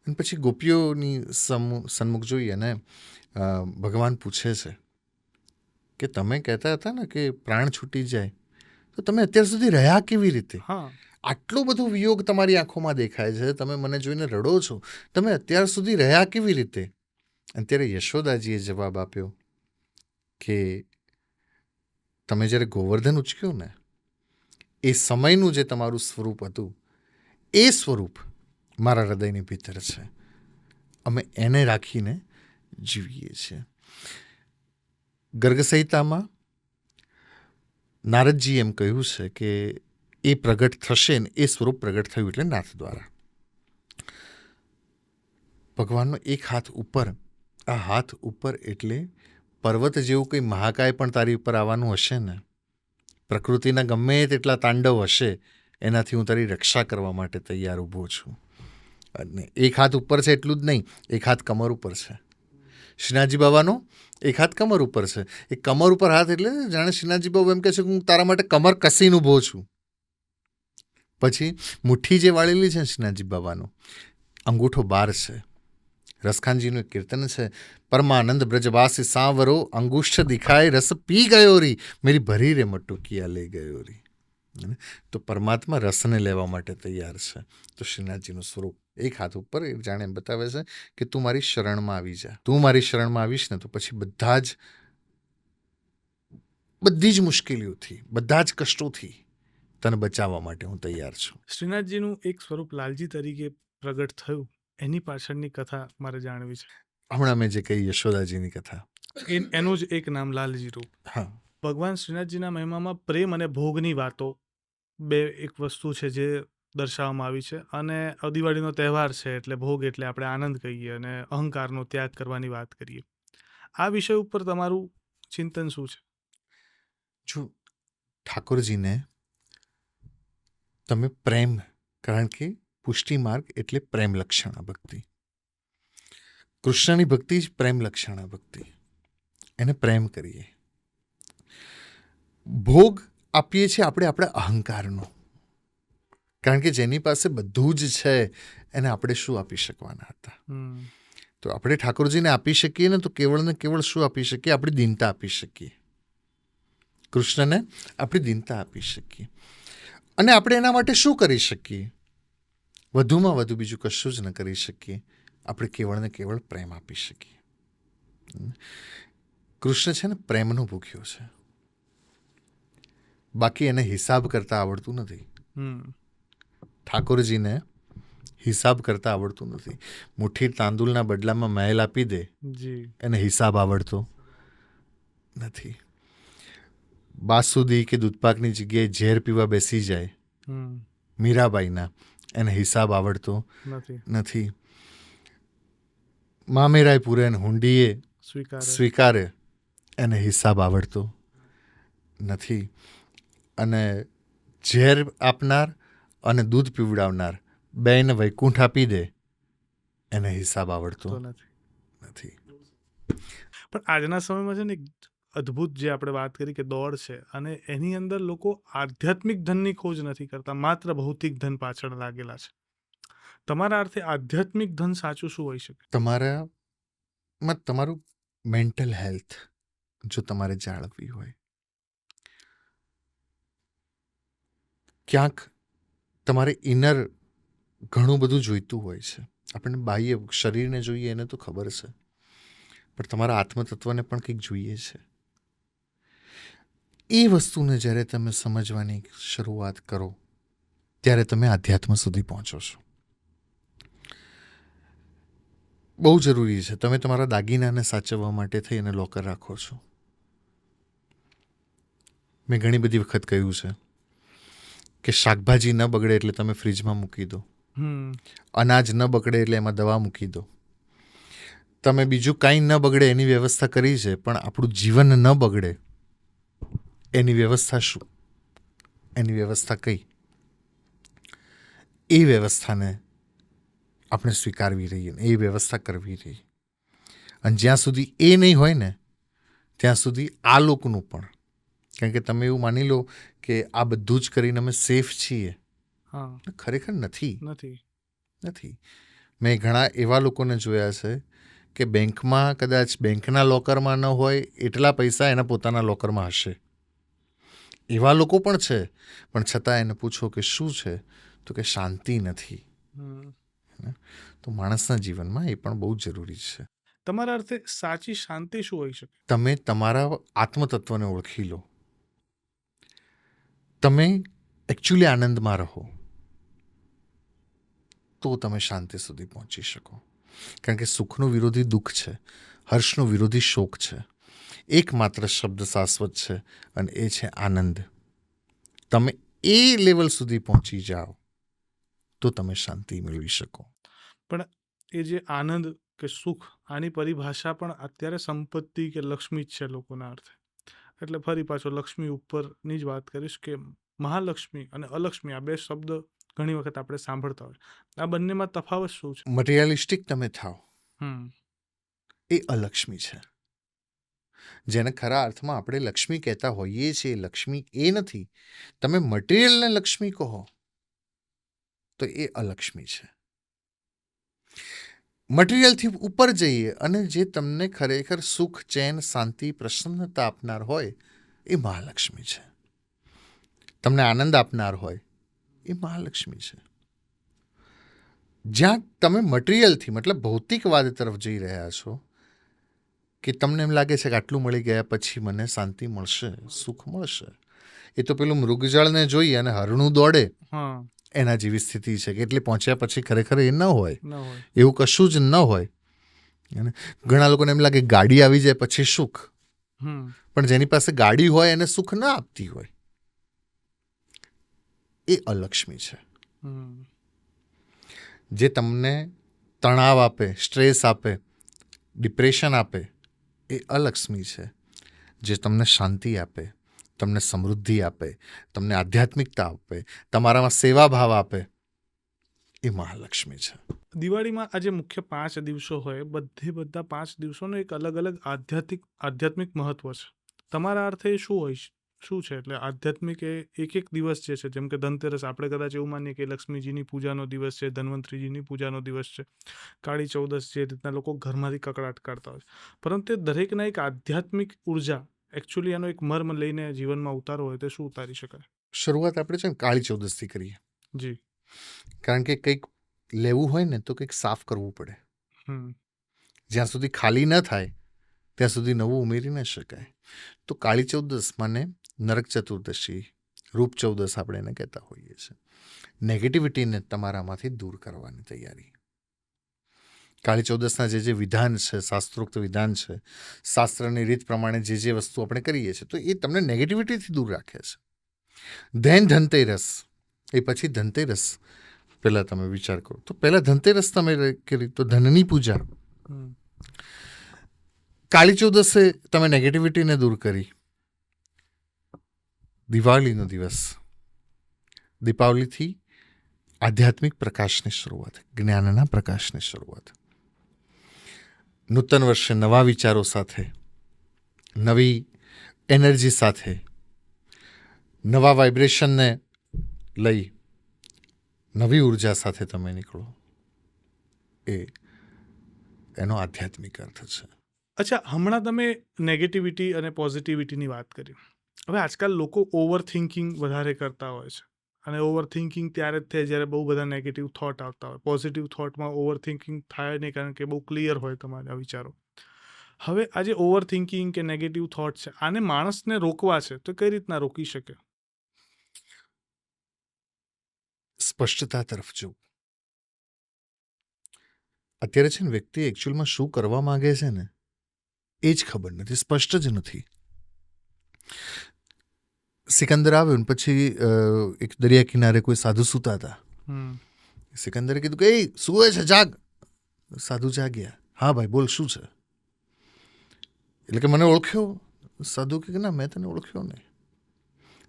અને પછી ગોપીઓની સન્મુખ જોઈ અને ભગવાન પૂછે છે કે તમે કહેતા હતા ને કે પ્રાણ છૂટી જાય, તો તમે અત્યાર સુધી રહ્યા કેવી રીતે? હા, આટલો બધો વિયોગ તમારી આંખોમાં દેખાય છે, તમે મને જોઈને રડો છો, તમે અત્યાર સુધી રહ્યા કેવી રીતે? અને ત્યારે યશોદાજીએ જવાબ આપ્યો કે તમે જ્યારે ગોવર્ધન ઉચક્યું ને, એ સમયનું જે તમારું સ્વરૂપ હતું, એ સ્વરૂપ મારા હૃદયની ભીતર છે. અમે એને રાખીને જીવીએ છીએ. ગર્ગ સંહિતામાં નારદજી એમ કહ્યું છે કે એ પ્રગટ થશે ને એ સ્વરૂપ પ્રગટ થયું એટલે નાથ દ્વારા. ભગવાનનો એક હાથ ઉપર, આ હાથ ઉપર એટલે પર્વત જેવું કંઈ મહાકાય પણ તારી ઉપર આવવાનું હશે ને, પ્રકૃતિના ગમે તેટલા તાંડવ હશે, એનાથી હું તારી રક્ષા કરવા માટે તૈયાર ઊભો છું. અને એક હાથ ઉપર છે એટલું જ નહીં, એક હાથ કમર ઉપર છે. શ્રીનાથજી બાબાનો એક હાથ કમર ઉપર છે. એ કમર ઉપર હાથ એટલે જાણે શ્રીનાથજી બાબા એમ કહે છે કે હું તારા માટે કમર કસીને ઊભો છું. પછી મુઠ્ઠી જે વાળેલી છે શ્રીનાથજી બાબાનો, અંગૂઠો 12 છે. રસખાનજીનું એક કીર્તન છે, પરમાનંદ બ્રજવાસી સાંવરો અંગુષ્ઠ દિખાય રસ પી ગયો રી, મેરી ભરી રે મટુકિયા લઈ ગયો રી. તો પરમાત્મા રસને લેવા માટે તૈયાર છે. તો શ્રીનાથજીનું સ્વરૂપ એક હાથ ઉપર એ જાણે એમ બતાવે છે કે તું મારી શરણમાં આવી જા. તું મારી શરણમાં આવીશ ને તો પછી બધી જ મુશ્કેલીઓથી, બધા જ કષ્ટોથી તને બચાવવા માટે હું તૈયાર છું. શ્રીનાથજીનું એક સ્વરૂપ લાલજી તરીકે પ્રગટ થયું, એની પાછળની કથા મારે જાણવી છે. હમણાં મેં જે કહી યશોદાજીની કથા, એનું જ એક નામ લાલજી રૂપ. હા, ભગવાન શ્રીનાથજીના મહિમામાં પ્રેમ અને ભોગની વાતો બે એક વસ્તુ છે જે દર્શાવવામાં આવી છે. અને દિવાળીનો તહેવાર છે એટલે ભોગ એટલે આપણે આનંદ કહીએ અને અહંકારનો ત્યાગ કરવાની વાત કરીએ. આ વિષય ઉપર તમારું ચિંતન શું છે? જો ઠાકોરજીને તમે પ્રેમ, કારણ કે પુષ્ટિ માર્ગ એટલે પ્રેમ લક્ષણા ભક્તિ. કૃષ્ણની ભક્તિ જ પ્રેમ લક્ષણા ભક્તિ. એને પ્રેમ કરીએ. ભોગ આપીએ છીએ આપણે આપણા અહંકારનો, કારણ કે જેની પાસે બધું જ છે એને આપણે શું આપી શકવાના હતા? તો આપણે ઠાકોરજીને આપી શકીએ ને તો કેવળ ને કેવળ શું આપી શકીએ? આપણી દીનતા આપી શકીએ. કૃષ્ણને આપણી દીનતા આપી શકીએ. અને આપણે એના માટે શું કરી શકીએ? વધુમાં વધુ બીજું કશું જ ન કરી શકીએ. આપણે કેવળ ને કેવળ પ્રેમ આપી શકીએ. કૃષ્ણ છે ને પ્રેમનો ભૂખ્યો છે. બાકી એને હિસાબ કરતા આવડતું નથી. ઠાકોરજીને હિસાબ કરતા આવડતું નથી. મુઠ્ઠી તાંદુલના બદલામાં મહેલ આપી દે, એને હિસાબ આવડતો નથી. બાસુદી કે દૂધપાકની જગ્યાએ ઝેર પીવા બેસી જાય મીરાબાઈના, એને હિસાબ આવડતો નથી. મામેરાય પૂરે હુંડીએ સ્વીકારે, એને હિસાબ આવડતો નથી. અને ઝેર આપનાર અને દૂધ પીવડાવનાર બેને વૈકુંઠ આપી દે, એને હિસાબ આવડતો નથી. પણ આજના સમયમાં છે ને એક અદ્ભુત જે આપણે વાત કરી કે દોડ છે, અને એની અંદર લોકો આધ્યાત્મિક ધનની ખોજ નથી કરતા, માત્ર ભૌતિક ધન પાછળ લાગેલા છે. તમારા અર્થે આધ્યાત્મિક ધન સાચું શું હોઈ શકે? તમારું મેન્ટલ હેલ્થ જો તમારે જાળવવી હોય, ક્યાંક તમારે ઇનર ઘણું બધું જોઈતું હોય છે. આપણને બાહ્ય શરીરને જોઈએ એને તો ખબર છે, પણ તમારા આત્મતત્વને પણ કંઈક જોઈએ છે. એ વસ્તુને જ્યારે તમે સમજવાની શરૂઆત કરો ત્યારે તમે આધ્યાત્મ સુધી પહોંચો છો. બહુ જરૂરી છે. તમે તમારા દાગીનાને સાચવવા માટે થઈ અને લોકર રાખો છો. મેં ઘણી બધી વખત કહ્યું છે કે શાકભાજી ન બગડે એટલે તમે ફ્રીજમાં મૂકી દો, હમ અનાજ ન બગડે એટલે એમાં દવા મૂકી દો. તમે બીજું કાંઈ ન બગડે એની વ્યવસ્થા કરી છે, પણ આપણું જીવન ન બગડે એની વ્યવસ્થા શું? એની વ્યવસ્થા કઈ? એ વ્યવસ્થાને આપણે સ્વીકારવી રહીએ, એ વ્યવસ્થા કરવી રહીએ. અને જ્યાં સુધી એ નહીં હોય ને ત્યાં સુધી આ લોકોનું પણ, કારણ કે તમે એવું માની લો કે આ બધું જ કરીને અમે સેફ છીએ, હા ખરેખર નથી. નથી. મેં ઘણા એવા લોકોને જોયા છે કે બેંકમાં કદાચ બેંકના લોકરમાં ન હોય એટલા પૈસા એના પોતાના લોકરમાં હશે. એવા લોકો પણ છે, પણ છતાં એને પૂછો કે શું છે, તો કે શાંતિ નથી. હમ. તો માણસના જીવનમાં એ પણ બહુ જરૂરી છે. તમારા અર્થે સાચી શાંતિ શું હોઈ શકે? તમે તમારા આત્મતત્વને ઓળખી લો, તમે એકચ્યુઅલી આનંદમાં રહો, તો તમે શાંતિ સુધી પહોંચી શકો. કારણ કે સુખનું વિરોધી દુઃખ છે, હર્ષનું વિરોધી શોક છે. એકમાત્ર શબ્દ શાશ્વત છે અને એ છે આનંદ. તમે એ લેવલ સુધી પહોંચી જાઓ તો તમે શાંતિ મેળવી શકો. પણ એ જે આનંદ કે સુખ, આની પરિભાષા પણ અત્યારે સંપત્તિ કે લક્ષ્મી જ છે લોકોના અર્થે. એટલે ફરી પાછો લક્ષ્મી ઉપરની જ વાત કરીશ કે મહાલક્ષ્મી અને અલક્ષ્મી, આ બે શબ્દ ઘણી વખત આપણે સાંભળતા હોય. આ બંનેમાં તફાવત શું છે? મટીરિયાલિસ્ટિક તમે થાઓ હમ એ અલક્ષ્મી છે. જેને ખરા અર્થમાં આપણે લક્ષ્મી કહેતા હોઈએ છીએ, લક્ષ્મી એ નથી. તમે મટીરિયલને લક્ષ્મી કહો તો એ અલક્ષ્મી છે. મટીરિયલથી ઉપર જઈએ અને જે તમને ખરેખર સુખ, ચેન, શાંતિ, પ્રસન્નતા આપનાર હોય એ મહાલક્ષ્મી છે. તમને આનંદ આપનાર હોય એ મહાલક્ષ્મી છે. જ્યાં તમે મટીરિયલથી મતલબ ભૌતિકવાદ તરફ જઈ રહ્યા છો કે તમને એમ લાગે છે કે આટલું મળી ગયા પછી મને શાંતિ મળશે, સુખ મળશે, એ તો પેલું મૃગજળને જોઈ અને હરણું દોડે હા એના જેવી સ્થિતિ છે કે એટલે પહોંચ્યા પછી ખરેખર એ ન હોય, ન હોય. એવું કશું જ ન હોય. અને ઘણા લોકોને એમ લાગે ગાડી આવી જાય પછી સુખ, હમ પણ જેની પાસે ગાડી હોય એને સુખ ન આપતી હોય એ અલક્ષ્મી છે. હમ જે તમને તણાવ આપે, સ્ટ્રેસ આપે, ડિપ્રેશન આપે એ અલક્ષ્મી છે. જે તમને શાંતિ આપે, તમને સમૃદ્ધિ આપે, તમને આધ્યાત્મિકતા આપે, તમારામાં સેવાભાવ આપે એ મહાલક્ષ્મી છે. દિવાળીમાં આજે મુખ્ય 5 દિવસો હોય, બધા 5 દિવસોનું એક અલગ અલગ આધ્યાત્મિક મહત્વ છે. તમારા અર્થે એ શું હોય છે? શું છે? એટલે આધ્યાત્મિક એ એક દિવસ જે છે, જેમ કે ધનતેરસ, આપણે કદાચ એવું માનીએ કે લક્ષ્મીજીની પૂજાનો દિવસ છે, ધન્વંતરીજીની પૂજાનો દિવસ છે, કાળી ચૌદસ જે રીતના લોકો ઘરમાંથી કકળાટ કરતા હોય છે. પરંતુ એ દરેકના એક આધ્યાત્મિક ઉર્જા, એકચ્યુઅલી એનો એક મર્મ લઈને જીવનમાં ઉતારવો હોય તો શું ઉતારી શકાય? શરૂઆત આપણે છે ને કાળી ચૌદસથી કરીએ. જી. કારણ કે કંઈક લેવું હોય ને તો કંઈક સાફ કરવું પડે. હમ જ્યાં સુધી ખાલી ન થાય ત્યાં સુધી નવું ઉમેરી ન શકાય. તો કાળી ચૌદસ માને નરક ચતુર્દશી, રૂપ ચૌદસ આપણે એને કહેતા હોઈએ છીએ. નેગેટિવિટીને તમારામાંથી દૂર કરવાની તૈયારી. કાળી ચૌદસના જે વિધાન છે, શાસ્ત્રોક્ત વિધાન છે, શાસ્ત્રની રીત પ્રમાણે જે વસ્તુ આપણે કરીએ છીએ તો એ તમને નેગેટિવિટીથી દૂર રાખે છે. ધેન ધનતેરસ, એ પછી ધનતેરસ પહેલાં તમે વિચાર કરો તો પહેલાં ધનતેરસ તમે કરી તો ધનની પૂજા. હમ કાળી ચૌદસે તમે નેગેટિવિટીને દૂર કરી. દિવાળીનો દિવસ, દીપાવલીથી આધ્યાત્મિક પ્રકાશની શરૂઆત, જ્ઞાનના પ્રકાશની શરૂઆત. નૂતન વર્ષે નવા વિચારો સાથે, નવી એનર્જી સાથે, નવા વાઇબ્રેશનને લઈ નવી ઉર્જા સાથે તમે નીકળો, એ એનો આધ્યાત્મિક અર્થ છે. અચ્છા, હમણાં તમે નેગેટિવિટી અને પોઝિટિવિટીની વાત કરી. હવે આજકાલ લોકો ઓવર થિંકિંગ વધારે કરતા હોય છે. અને ઓવર થિંકિંગ ત્યારે જ થાય જ્યારે બહુ બધા નેગેટિવ થોટ આવતા હોય. પોઝિટિવ થોટમાં ઓવર થિંકિંગ થાય નહીં, કારણ કે બહુ ક્લિયર હોય તમારા વિચારો. હવે આ જે ઓવર થિંકિંગ કે નેગેટિવ થોટ છે, આને માણસને રોકવા છે તો કઈ રીતના રોકી શકે? સ્પષ્ટતા તરફ જવું. અત્યારે છે ને વ્યક્તિ એકચ્યુઅલમાં શું કરવા માંગે છે ને એ જ ખબર નથી, સ્પષ્ટ જ નથી. સિકંદર આવ્યો ને પછી એક દરિયા કિનારે કોઈ સાધુ સૂતા હતા. સિકંદરે કીધું કે એ સુવે છે, જાગ. સાધુ જાગ્યા. હા ભાઈ બોલ, શું છે? એટલે કે મને ઓળખ્યો? સાધુ કે ના, મેં તને ઓળખ્યો નહીં.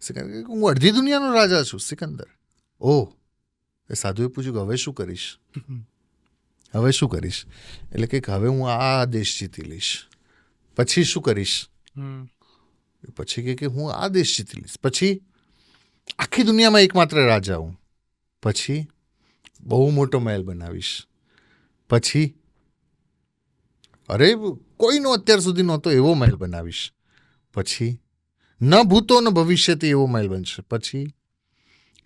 સિકંદર કે હું અડધી દુનિયાનો રાજા છું. સિકંદર, ઓહ. એ સાધુએ પૂછ્યું કે હવે શું કરીશ? હવે શું કરીશ? એટલે કે હવે હું આ દેશ જીતી લઈશ. પછી શું કરીશ? પછી કે હું આ દેશ જીતી લઈશ, પછી આખી દુનિયામાં એકમાત્ર રાજા હું, પછી બહુ મોટો મહેલ બનાવીશ, પછી અરે કોઈનો અત્યાર સુધી નહોતો એવો મહેલ બનાવીશ, પછી ન ભૂતો ન ભવિષ્યથી એવો મહેલ બનશે, પછી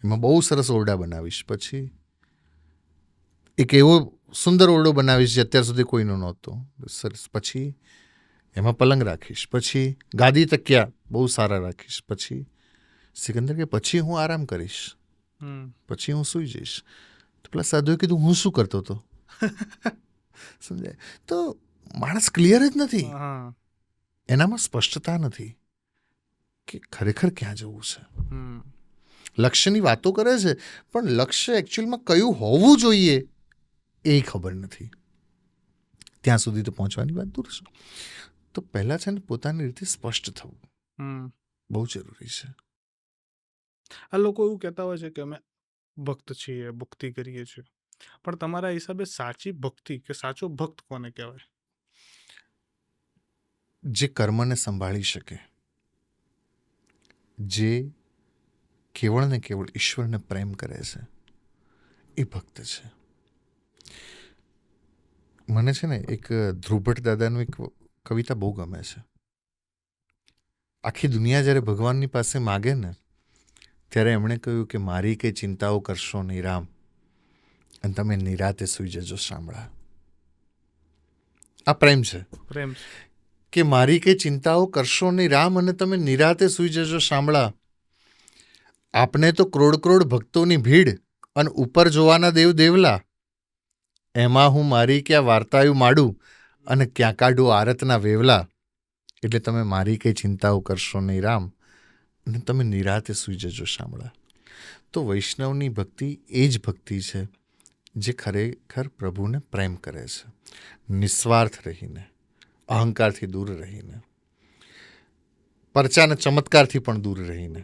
એમાં બહુ સરસ ઓરડા બનાવીશ, પછી એક એવો સુંદર ઓરડો બનાવીશ જે અત્યાર સુધી કોઈનો નહોતો સરસ, પછી એમાં પલંગ રાખીશ, પછી ગાદી તકિયા બહુ સારા રાખીશ, પછી સિકંદર કે પછી હું આરામ કરીશ, પછી હું સૂઈ જઈશ. તો પેલા સાધુએ કીધું હું શું કરતો હતો? સમજાય? તો માણસ ક્લિયર જ નથી, એનામાં સ્પષ્ટતા નથી કે ખરેખર ક્યાં જવું છે. લક્ષ્યની વાતો કરે છે પણ લક્ષ્ય એકચ્યુઅલમાં કયું હોવું જોઈએ એ ખબર નથી. ત્યાં સુધી તો પહોંચવાની વાત દૂર છે. તો પહેલા છે ને પોતાની રીતે સ્પષ્ટ થવું બહુ જરૂરી છે. આ લોકો એવું કહેતા હોય છે કે અમે ભક્ત છીએ, ભક્તિ કરીએ છીએ, પણ તમારા હિસાબે સાચી ભક્તિ કે સાચો ભક્ત કોને કહેવાય? જે કર્મને સંભાળી શકે, જે કેવળ ને કેવળ ઈશ્વરને પ્રેમ કરે છે, એ ભક્ત છે. મને છે ને એક ધ્રુવભટ્ટ દાદાનું એક કવિતા બહુ ગમે છે. આખી દુનિયા જ્યારે ભગવાનની પાસે માગે ને ત્યારે એમણે કહ્યું કે મારી કંઈ ચિંતાઓ કરશો નહીં રામ, અને તમે નિરાતે સૂઈ જજો શામળા. આ પ્રેમ છે. પ્રેમ કે મારી કંઈ ચિંતાઓ કરશો નહીં રામ, અને તમે નિરાતે સૂઈ જજો શામળા. આપને તો કરોડ કરોડ ભક્તોની ભીડ અને ઉપર જોવાના દેવ દેવલા, એમાં હું મારી ક્યાં વાર્તાયું માડું અને ક્યાં કાઢું આરતના વેવલા. એટલે તમે મારી કંઈ ચિંતાઓ કરશો નહીં રામ, અને તમે નિરાતે સૂઈ જજો શામળા. તો વૈષ્ણવની ભક્તિ એ જ ભક્તિ છે જે ખરેખર પ્રભુને પ્રેમ કરે છે, નિસ્વાર્થ રહીને, અહંકારથી દૂર રહીને, પરચાના ચમત્કારથી પણ દૂર રહીને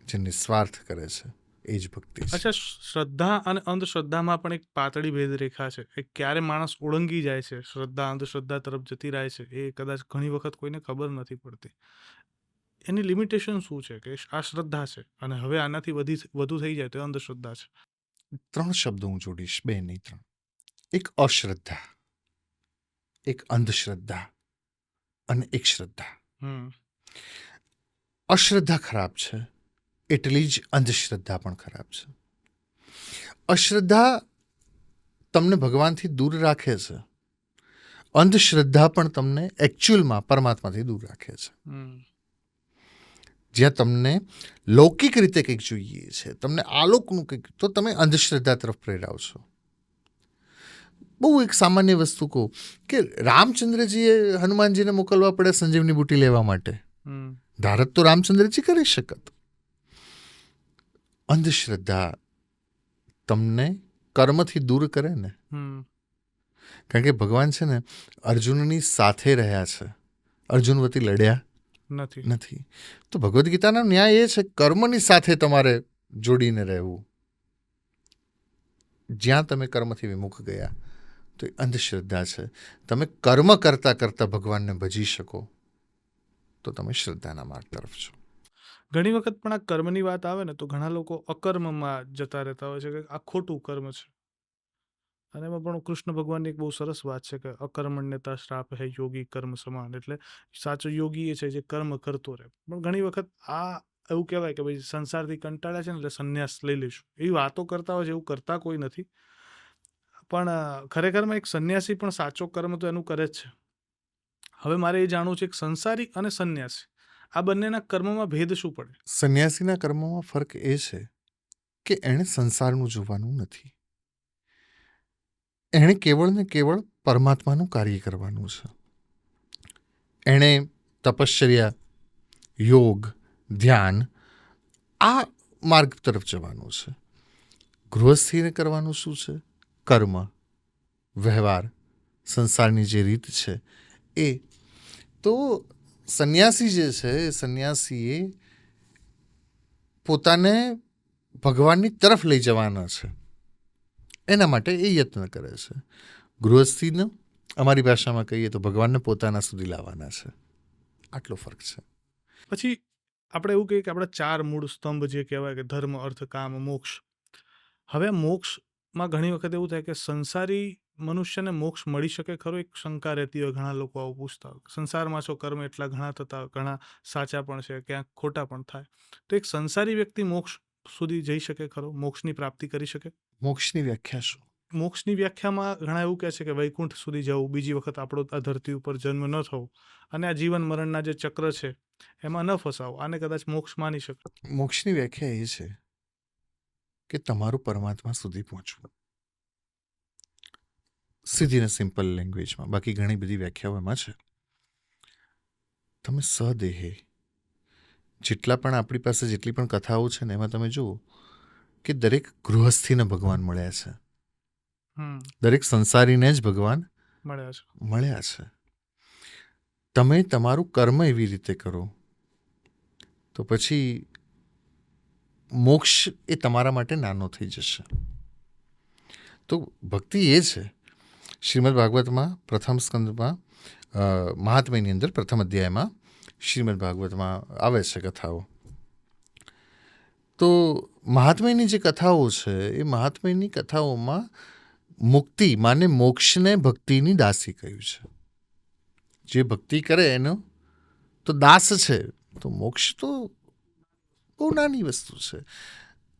જે નિસ્વાર્થ કરે છે એ જ ભક્તિ છે. અચ્છા, શ્રદ્ધા અને અંધશ્રદ્ધામાં પણ એક પાતળી ભેદરેખા છે. એ ક્યારે માણસ ઓળંગી જાય છે, શ્રદ્ધા અંધશ્રદ્ધા તરફ જતી રહે છે, એ કદાચ ઘણી વખત કોઈને ખબર નથી પડતી. એની લિમિટેશન શું છે કે આ શ્રદ્ધા છે અને હવે આનાથી વધુ થઈ જાય તો એ અંધશ્રદ્ધા છે? 3 શબ્દો હું જોડીશ, 2 નહીં 3. એક અશ્રદ્ધા, એક અંધશ્રદ્ધા અને એક શ્રદ્ધા. અશ્રદ્ધા ખરાબ છે એટલી જ અંધશ્રદ્ધા પણ ખરાબ છે. અશ્રદ્ધા તમને ભગવાનથી દૂર રાખે છે, અંધશ્રદ્ધા પણ તમને એકચ્યુઅલમાં પરમાત્માથી દૂર રાખે છે. જ્યાં તમને લૌકિક રીતે કંઈક જોઈએ છે, તમને આલોકનું કંઈક, તો તમે અંધશ્રદ્ધા તરફ પ્રેરાવ છો. બહુ એક સામાન્ય વસ્તુ કહું કે રામચંદ્રજીએ હનુમાનજીને મોકલવા પડે સંજીવની બુટી લેવા માટે. ધારત તો રામચંદ્રજી કરી શકત. અંધશ્રદ્ધા તમને કર્મથી દૂર કરે ને. કારણ કે ભગવાન છે ને અર્જુનની સાથે રહ્યા છે, અર્જુન વતી લડ્યા નથી. તો ભગવદ્ ગીતાનો ન્યાય એ છે કર્મની સાથે તમારે જોડીને રહેવું. જ્યાં તમે કર્મથી વિમુખ ગયા તો એ અંધશ્રદ્ધા છે. તમે કર્મ કરતા કરતા ભગવાનને ભજી શકો તો તમે શ્રદ્ધાના માર્ગ તરફ છો. ઘણી વખત પણ આ કર્મની વાત આવે ને તો ઘણા લોકો અકર્મમાં જતા રહેતા હોય છે કે આ ખોટું કર્મ છે. અને એમાં પણ કૃષ્ણ ભગવાનની એક બહુ સરસ વાત છે કે અકર્મણ્યતા શ્રાપ હે યોગી કર્મ સમાન. એટલે સાચો યોગી એ છે જે કર્મ કરતો રહે. પણ ઘણી વખત આ એવું કહેવાય કે ભાઈ સંસારથી કંટાળ્યા છે ને એટલે સંન્યાસ લઈ લઈશું, એવી વાતો કરતા હોય છે, એવું કરતા કોઈ નથી. પણ ખરેખરમાં એક સંન્યાસી પણ સાચો કર્મ તો એનું કરે જ છે. હવે મારે એ જાણવું છે કે સંસારી અને સંન્યાસી આ બંનેના કર્મમાં ભેદ શું પડે? સંન્યાસીના કર્મમાં ફરક એ છે કે એણે સંસારનું જોવાનું નથી. એણે કેવળ ને કેવળ પરમાત્માનું કાર્ય કરવાનું છે. એણે તપશ્ચર્યા, યોગ, ધ્યાન આ માર્ગ તરફ જવાનું છે. ગૃહસ્થીને કરવાનું શું છે? કર્મ, વ્યવહાર, સંસારની જે રીત છે એ. તો સંન્યાસી જે છે એ સંન્યાસીએ પોતાને ભગવાનની તરફ લઈ જવાના છે, એના માટે એ યત્ન કરે છે. ગૃહસ્થીનું અમારી ભાષામાં કહીએ તો ભગવાનને પોતાના સુધી લાવવાના છે. આટલો ફરક છે. પછી આપણે એવું કહીએ કે આપણા 4 મૂળ સ્તંભ જે કહેવાય કે ધર્મ, અર્થ, કામ, મોક્ષ. હવે મોક્ષમાં ઘણી વખત એવું થાય કે સંસારી મનુષ્યને મોક્ષ મળી શકે ખરો? એક શંકા રહેતી હોય, ઘણા લોકો આવું પૂછતા હોય. સંસારમાં છો, કર્મ એટલા ઘણા થતા હોય, ઘણા સાચા પણ છે, ક્યાંક ખોટા પણ થાય. તો એક સંસારી વ્યક્તિ મોક્ષ સુધી જઈ શકે ખરો? મોક્ષની પ્રાપ્તિ કરી શકે? મોક્ષની વ્યાખ્યા શું? મોક્ષની વ્યાખ્યામાં ઘણા એવું કહે છે કે વૈકુંઠ સુધી જવું, બીજી વખત આપણો આ ધરતી ઉપર જન્મ ન થવો, અને આ જીવન મરણના જે ચક્ર છે એમાં ન ફસાવો, આને કદાચ મોક્ષ માની શકે. મોક્ષની વ્યાખ્યા એ છે કે તમારું પરમાત્મા સુધી પહોંચવું. સીધી ને સિમ્પલ લેંગ્વેજમાં. બાકી ઘણી બધી વ્યાખ્યાઓ એમાં છે. તમે સદેહે જેટલા પણ આપણી પાસે જેટલી પણ કથાઓ છે ને એમાં તમે જુઓ કે દરેક ગૃહસ્થીને ભગવાન મળ્યા છે, દરેક સંસારીને જ ભગવાન મળ્યા છે. તમે તમારું કર્મ એવી રીતે કરો તો પછી મોક્ષ એ તમારા માટે નાનો થઈ જશે. તો ભક્તિ એ છે. શ્રીમદ ભાગવતમાં પ્રથમ સ્કંદમાં મહાત્મ્યની અંદર પ્રથમ અધ્યાયમાં શ્રીમદ ભાગવતમાં આવે છે કથાઓ. તો મહાત્મ્યની જે કથાઓ છે એ મહાત્મ્યની કથાઓમાં મુક્તિ માને મોક્ષને ભક્તિની દાસી કહ્યું છે. જે ભક્તિ કરે એનો તો દાસ છે. તો મોક્ષ તો બહુ નાની વસ્તુ છે.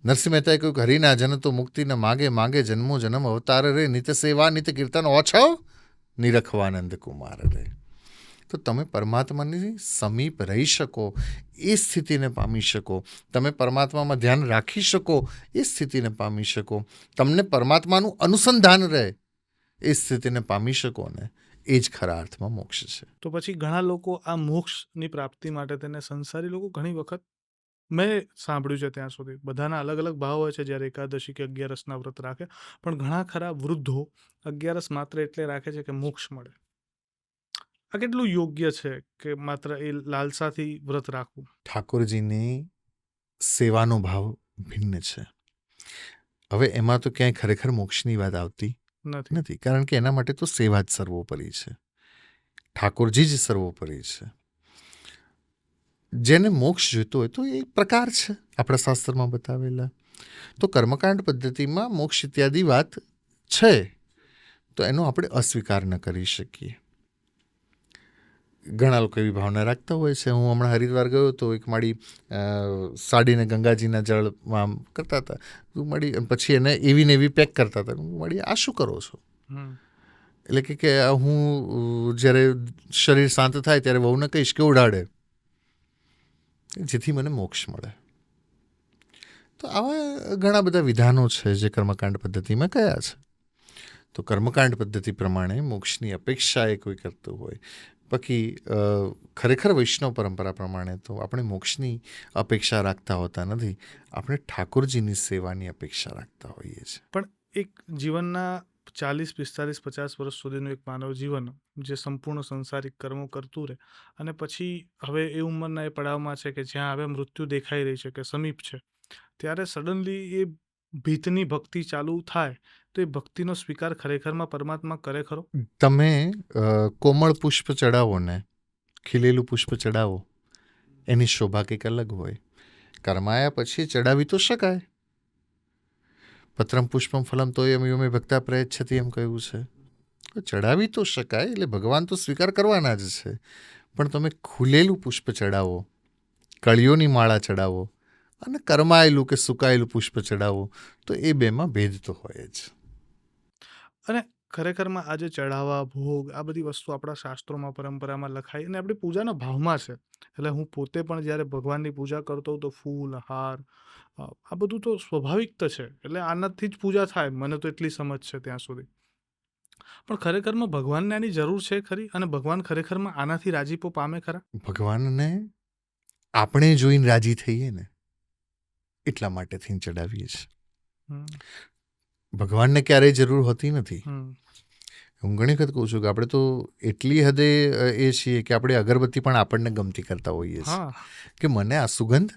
નરસિંહ મહેતાએ કહ્યું કે હરિના જન તો મુક્તિ ન માગે, માગે જન્મો જન્મ અવતાર રે, નિત સેવા નિત કીર્તન ઓછો નિરખવાનંદ કુમાર રે. તો તમે પરમાત્માની સમીપ રહી શકો એ સ્થિતિને પામી શકો, તમે પરમાત્મામાં ધ્યાન રાખી શકો એ સ્થિતિને પામી શકો, તમને પરમાત્માનું અનુસંધાન રહે એ સ્થિતિને પામી શકો ને, એ જ ખરા અર્થમાં મોક્ષ છે. તો પછી ઘણા લોકો આ મોક્ષની પ્રાપ્તિ માટે તેને સંસારી લોકો ઘણી વખત, મેં સાંભળ્યું છે ત્યાં સુધી, બધાના અલગ અલગ ભાવ હોય છે જ્યારે એકાદશી કે અગિયારસના વ્રત રાખે, પણ ઘણા ખરા વૃદ્ધો અગિયારસ માત્ર એટલે રાખે છે કે મોક્ષ મળે. આ કેટલું યોગ્ય છે કે માત્ર એ લાલસાથી વ્રત રાખવું? ઠાકોરજીની સેવાનો ભાવ ભિન્ન છે. હવે એમાં તો ક્યાંય ખરેખર મોક્ષની વાત આવતી નથી, કારણ કે એના માટે તો સેવા જ સર્વોપરી છે. ઠાકોરજી જ સર્વોપરી છે. જેને મોક્ષ જોઈતો હોય તો એ પ્રકાર છે આપણા શાસ્ત્રમાં બતાવેલા. તો કર્મકાંડ પદ્ધતિમાં મોક્ષ ઇત્યાદિ વાત છે, તો એનો આપણે અસ્વીકાર ન કરી શકીએ. ઘણા લોકો એવી ભાવના રાખતા હોય છે. હું હમણાં હરિદ્વાર ગયો તો એક માળી સાડીને ગંગાજીના જળમાં કરતા હતા, મળી પછી એને એવી ને એવી પેક કરતા હતા. મળી આ શું કરો છો? એટલે કે હું જ્યારે શરીર શાંત થાય ત્યારે વહુને કહીશ કે ઉડાડે, જેથી મને મોક્ષ મળે. તો આવા ઘણા બધા વિધાનો છે જે કર્મકાંડ પદ્ધતિમાં કયા છે. તો કર્મકાંડ પદ્ધતિ પ્રમાણે મોક્ષની અપેક્ષા એ કોઈ કરતું હોય. બાકી ખરેખર વૈષ્ણવ પરંપરા પ્રમાણે તો આપણે મોક્ષની અપેક્ષા રાખતા હોતા નથી, આપણે ઠાકોરજીની સેવાની અપેક્ષા રાખતા હોઈએ છીએ. પણ એક જીવનના 40, 45, 50 વર્ષ સુધીનું એક માનવ જીવન જે સંપૂર્ણ સંસારિક કર્મો કરતું રહે, અને પછી હવે એ ઉંમરના એ પડાવમાં છે કે જ્યાં હવે મૃત્યુ દેખાઈ રહી છે કે સમીપ છે, ત્યારે સડનલી એ ભીતની ભક્તિ ચાલુ થાય, તો એ ભક્તિનો સ્વીકાર ખરેખરમાં પરમાત્મા કરે ખરો? તમે કોમળ પુષ્પ ચડાવો ને ખીલેલું પુષ્પ ચડાવો, એની શોભા કંઈક અલગ હોય. કર્માયા પછી ચડાવી તો શકાય. પત્રમ પુષ્પમ ફલમ તોયમ યોમે ભક્તા પ્રયચ્છતિ એમ કહ્યું છે. ચડાવી તો શકાય, એટલે ભગવાન તો સ્વીકાર કરવાના જ છે. પણ તમે ખુલેલું પુષ્પ ચડાવો કળીઓની માળા ચડાવો અને કરમાયેલું કે સુકાયેલું પુષ્પ ચડાવો, તો એ બેમાં ભેદ તો હોય જ. અને ખરેખરમાં આ જે ચઢાવા, ભોગ, આ બધી વસ્તુ આપણા શાસ્ત્રોમાં, પરંપરામાં લખાઈ અને આપણી પૂજાના ભાવમાં છે. એટલે હું પોતે પણ જ્યારે ભગવાનની પૂજા કરતો હોઉં તો ફૂલ, હાર, આ બધું તો સ્વાભાવિક તો છે. એટલે આનાથી જ પૂજા થાય, મને તો એટલી સમજ છે ત્યાં સુધી. પણ ખરેખરમાં ભગવાનને આની જરૂર છે ખરી? અને ભગવાન ખરેખરમાં આનાથી રાજીપો પામે ખરા? ભગવાનને આપણે જોઈને રાજી થઈએ ને એટલા માટે થઈને ચડાવીએ છીએ. હમ, ભગવાનને ક્યારેય જરૂર હોતી નથી. હમ, હું ઘણી વખત કહું છું કે આપણે તો એટલી હદે એ છીએ કે આપણે અગરબત્તી પણ આપણને ગમતી કરતા હોઈએ છીએ હા, કે મને આ સુગંધ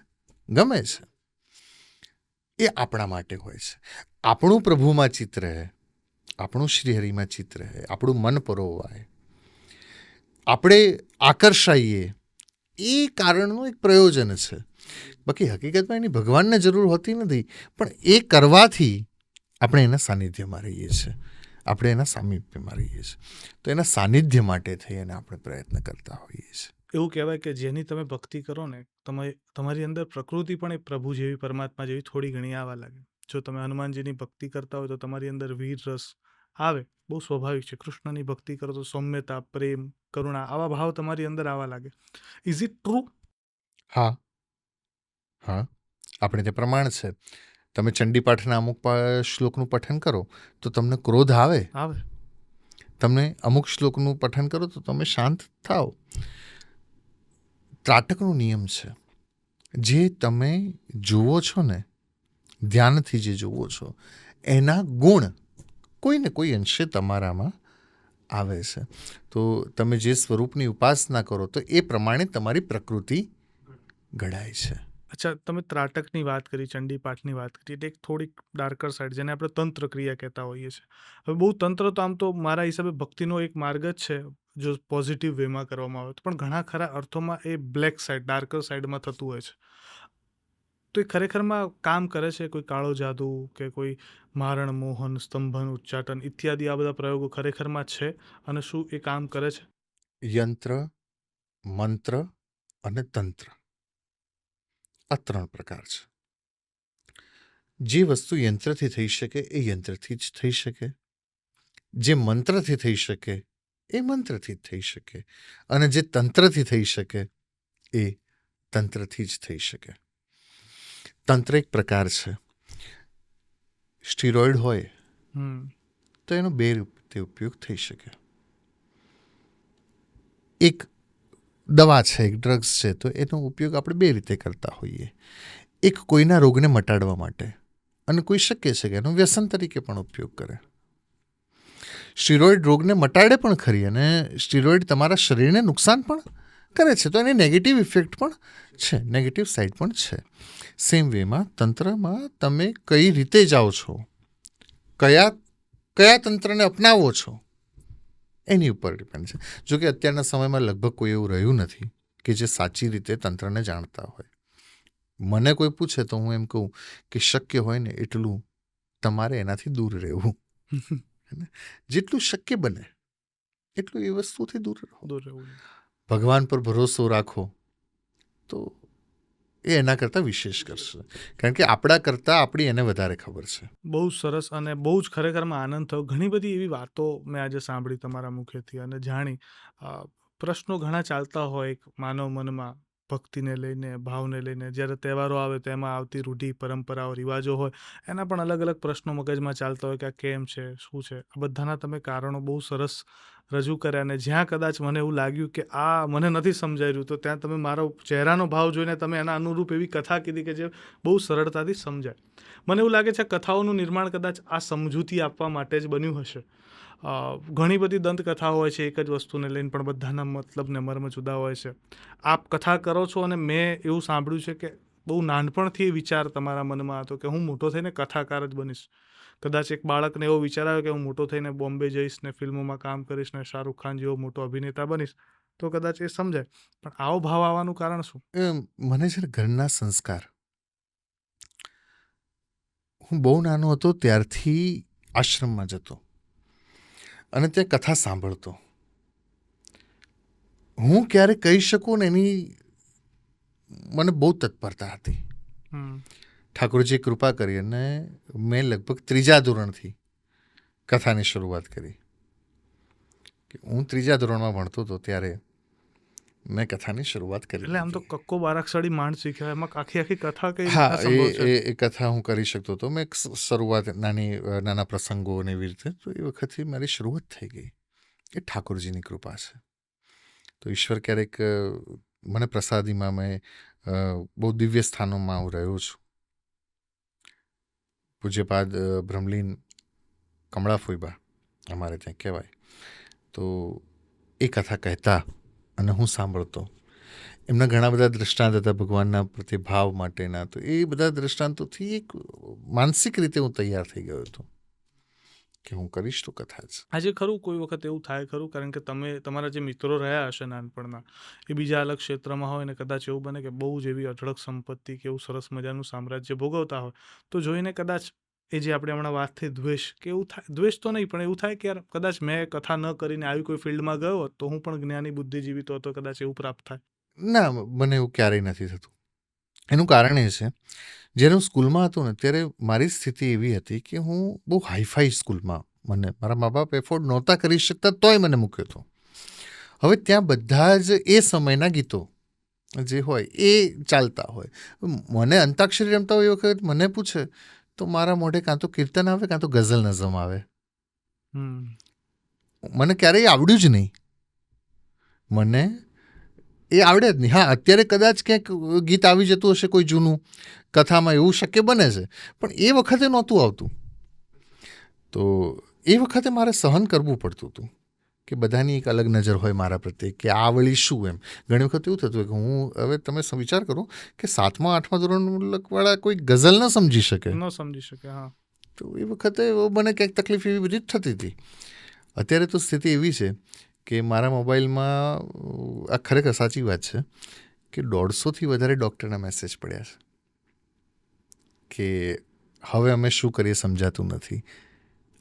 ગમે છે. એ આપણા માટે હોય છે. આપણું પ્રભુમાં ચિત્ત રહે, આપણું શ્રીહરિમાં ચિત્ત રહે, આપણું મન પરોવાય, આપણે આકર્ષાઈએ, એ કારણનું એક પ્રયોજન છે. બાકી હકીકતમાં એની ભગવાનને જરૂર હોતી નથી, પણ એ કરવાથી આપણે એના સાનિધ્યમાં રહીએ છીએ, આપણે એના સામીપ્યમાં રહીએ છીએ. તો એના સાનિધ્ય માટે થઈ અને આપણે પ્રયત્ન કરતા હોઈએ છીએ. એવું કહેવાય કે જેની તમે ભક્તિ કરો ને, તમારી અંદર પ્રકૃતિ પણ એક પ્રભુ જેવી, પરમાત્મા જેવી થોડી ઘણી આવવા લાગે. જો તમે હનુમાનજીની ભક્તિ કરતા હોય તો તમારી અંદર વીર રસ આવે, બહુ સ્વાભાવિક છે. કૃષ્ણની ભક્તિ કરો તો સૌમ્યતા, પ્રેમ, કરુણા, આવા ભાવ તમારી અંદર આવવા લાગે. Is it true? હા, હા, આપણે તે પ્રમાણ છે. તમે ચંડીપાઠના અમુક શ્લોકનું પઠન કરો તો તમને ક્રોધ આવે, આવે. તમને અમુક શ્લોકનું પઠન કરો તો તમે શાંત થાઓ. ત્રાટકનો નિયમ છે, જે તમે જુઓ છો ને, ધ્યાનથી જે જુઓ છો, એના ગુણ કોઈ ને કોઈ અંશે તમારામાં આવે છે. તો તમે જે સ્વરૂપની ઉપાસના કરો તો એ પ્રમાણે તમારી પ્રકૃતિ ઘડાય છે. અચ્છા, તમે ત્રાટકની વાત કરી, ચંડીપાઠની વાત કરી, એટલે એક થોડીક ડાર્કર સાઈડ, જેને આપણે તંત્ર ક્રિયા કહેતા હોઈએ છીએ. હવે બહુ તંત્ર તો આમ તો મારા હિસાબે ભક્તિનો એક માર્ગ જ છે, જો પોઝિટિવ વેમાં કરવામાં આવે તો. પણ ઘણા ખરા અર્થોમાં એ બ્લેક સાઈડ, ડાર્કર સાઈડમાં થતું હોય છે. તો એ ખરેખરમાં કામ કરે છે? કોઈ કાળો જાદુ કે કોઈ મારણ, મોહન, સ્તંભન, ઉચ્ચાટન ઇત્યાદિ આ બધા પ્રયોગો ખરેખરમાં છે? અને શું એ કામ કરે છે? યંત્ર, મંત્ર અને તંત્ર, આ 3 પ્રકાર છે. જે વસ્તુ યંત્રથી થઈ શકે એ યંત્રથી જ થઈ શકે, જે મંત્રથી થઈ શકે એ મંત્રથી જ થઈ શકે, અને જે તંત્રથી થઈ શકે એ તંત્રથી જ થઈ શકે. તંત્ર એક પ્રકાર છે. સ્ટીરોઇડ હોય હમ, તો એનો 2 રીતે ઉપયોગ થઈ શકે. એક દવા છે, એક ડ્રગ્સ છે, તો એનો ઉપયોગ આપણે 2 રીતે કરતા હોઈએ. એક કોઈના રોગને મટાડવા માટે, અને કોઈ શક્ય છે કે એનો વ્યસન તરીકે પણ ઉપયોગ કરે. સ્ટીરોઇડ રોગને મટાડે પણ ખરી, અને સ્ટીરોઇડ તમારા શરીરને નુકસાન પણ કરે છે, તો એની નેગેટિવ ઇફેક્ટ પણ છે, નેગેટિવ સાઈડ પણ છે. સેમ વેમાં તંત્રમાં તમે કઈ રીતે જાઓ છો, કયા તંત્રને અપનાવો છો, એની ઉપર ડિપેન્ડ છે. જો કે અત્યારના સમયમાં લગભગ કોઈ એવું રહ્યું નથી કે જે સાચી રીતે તંત્રને જાણતા હોય. મને કોઈ પૂછે તો હું એમ કહું કે શક્ય હોય ને એટલું તમારે એનાથી દૂર રહેવું. જેટલું શક્ય બને એટલું એ વસ્તુથી દૂર રહો. દૂર રહેવું. ભગવાન પર ભરોસો રાખો તો એ એના કરતાં વિશેષ કરશે, કારણ કે આપણા કરતાં આપણી એને વધારે ખબર છે. બહુ સરસ, અને બહુ જ ખરેખરમાં આનંદ થયો. ઘણી બધી એવી વાતો મેં આજે સાંભળી તમારા મુખેથી અને જાણી. પ્રશ્નો ઘણા ચાલતા હોય એક માનવ મનમાં, ભક્તિને લઈને, ભાવને લઈને. જ્યારે તહેવારો આવે તો એમાં આવતી રૂઢિ, પરંપરાઓ, રિવાજો હોય, એના પણ અલગ અલગ પ્રશ્નો મગજમાં ચાલતા હોય કે આ કેમ છે, શું છે. આ બધાના તમે કારણો બહુ સરસ રજૂ કર્યા, અને જ્યાં કદાચ મને એવું લાગ્યું કે આ મને નથી સમજાઈ રહ્યું, તો ત્યાં તમે મારો ચહેરાનો ભાવ જોઈને તમે એના અનુરૂપ એવી કથા કીધી કે જે બહુ સરળતાથી સમજાય. મને એવું લાગે છે કથાઓનું નિર્માણ કદાચ આ સમજૂતી આપવા માટે જ બન્યું હશે. ઘણી બધી દંતકથાઓ હોય છે એક જ વસ્તુને લઈને, પણ બધાના મતલબ ને મર્મ જુદા હોય છે. આપ કથા કરો છો, અને મેં એવું સાંભળ્યું છે કે બહુ નાનપણથી એ વિચાર તમારા મનમાં હતો કે હું મોટો થઈને કથાકાર જ બનીશ. કદાચ એક બાળકને એવો વિચાર આવ્યો કે હું મોટો થઈને બોમ્બે જઈશ ને ફિલ્મોમાં કામ કરીશ ને શાહરૂખ ખાન જેવો મોટો અભિનેતા બનીશ, તો કદાચ એ સમજાય. પણ આવો ભાવ આવવાનું કારણ શું? મને છે ને ઘરના સંસ્કાર. હું બહુ નાનો હતો ત્યારથી આશ્રમમાં જતો અને ત્યાં કથા સાંભળતો. હું ક્યારે કહી શકું ને એની મને બહુ તત્પરતા હતી. હમ. ઠાકોરજી કૃપા કરી અને મેં લગભગ 3જા ધોરણથી કથાની શરૂઆત કરી. કે હું 3જા ધોરણમાં ભણતો હતો ત્યારે મેં કથાની શરૂઆત કરી એટલે આમ તો દીધી. કક્કો બારાક્ષડી માંડ શીખ્યા, એમાં આખી આખી કથા કઈ હા, રીતના સંભવ છે? એ કથા હું કરી શકતો હતો. મેં એક શરૂઆત નાના પ્રસંગો અને એવી રીતે, તો એ વખતથી મારી શરૂઆત થઈ ગઈ. એ ઠાકોરજીની કૃપા છે. તો ઈશ્વર ક્યારેક મને પ્રસાદીમાં મેં બહુ દિવ્ય સ્થાનોમાં હું રહ્યો છું. પૂજ્યપાદ બ્રહ્મલીન કમળા ફોઈબા અમારે ત્યાં કહેવાય, તો એ કથા કહેતા અને હું સાંભળતો. એમના ઘણા બધા દ્રષ્ટાંત હતા ભગવાનના પ્રત્યે ભાવ માટેના. તો એ બધા દ્રષ્ટાંતોથી એક માનસિક રીતે હું તૈયાર થઈ ગયો હતો કે હું કરીશ તો કથા જ. આજે ખરું કોઈ વખત એવું થાય ખરું, કારણ કે તમે તમારા જે મિત્રો રહ્યા હશે નાનપણના એ બીજા અલગ ક્ષેત્રમાં હોય ને કદાચ એવું બને કે બહુ જ એવી અઢળક સંપત્તિ કે એવું સરસ મજાનું સામ્રાજ્ય ભોગવતા હોય, તો જોઈને કદાચ એ જે આપણે હમણાં વાત થઈ દ્વેષ, કે એવું થાય, દ્વેષ તો નહીં પણ એવું થાય કે યાર કદાચ મેં કથા ન કરીને આવી કોઈ ફિલ્ડમાં ગયો હોત તો હું પણ જ્ઞાની બુદ્ધિજીવી તો કદાચ એવું પ્રાપ્ત થાય. ના, મને એવું ક્યારેય નથી થતું. એનું કારણ એ છે, જ્યારે હું સ્કૂલમાં હતો ને ત્યારે મારી સ્થિતિ એવી હતી કે હું બહુ હાઈફાઈ સ્કૂલમાં, મને મારા મા બાપ એફોર્ડ નહોતા કરી શકતા તોય મને મૂક્યો હતો. હવે ત્યાં બધા જ એ સમયના ગીતો જે હોય એ ચાલતા હોય. મને અંતાક્ષરી રમતા હોય એ વખત મને પૂછે તો મારા મોઢે કાં તો કીર્તન આવે કાં તો ગઝલ નઝમ આવે. હમ. મને ક્યારેય આવડ્યું જ નહીં. મને એ આવડે જ નહીં. હા, અત્યારે કદાચ ક્યાંક ગીત આવી જતું હશે કોઈ જૂનું કથામાં, એવું શક્ય બને છે, પણ એ વખતે નહોતું આવતું. તો એ વખતે મારે સહન કરવું પડતું હતું કે બધાની એક અલગ નજર હોય મારા પ્રત્યે કે આ વળી શું એમ. ઘણી વખત એવું થતું હોય કે હું, હવે તમે વિચાર કરો કે 7મા-8મા ધોરણવાળા કોઈ ગઝલ ન સમજી શકે. ન સમજી શકે. હા. તો એ વખતે મને ક્યાંક તકલીફ એવી બધી જ થતી હતી. અત્યારે તો સ્થિતિ એવી છે કે મારા મોબાઈલમાં, આ ખરેખર સાચી વાત છે, કે 150થી વધારે ડૉક્ટરના મેસેજ પડ્યા છે કે હવે અમે શું કરીએ સમજાતું નથી,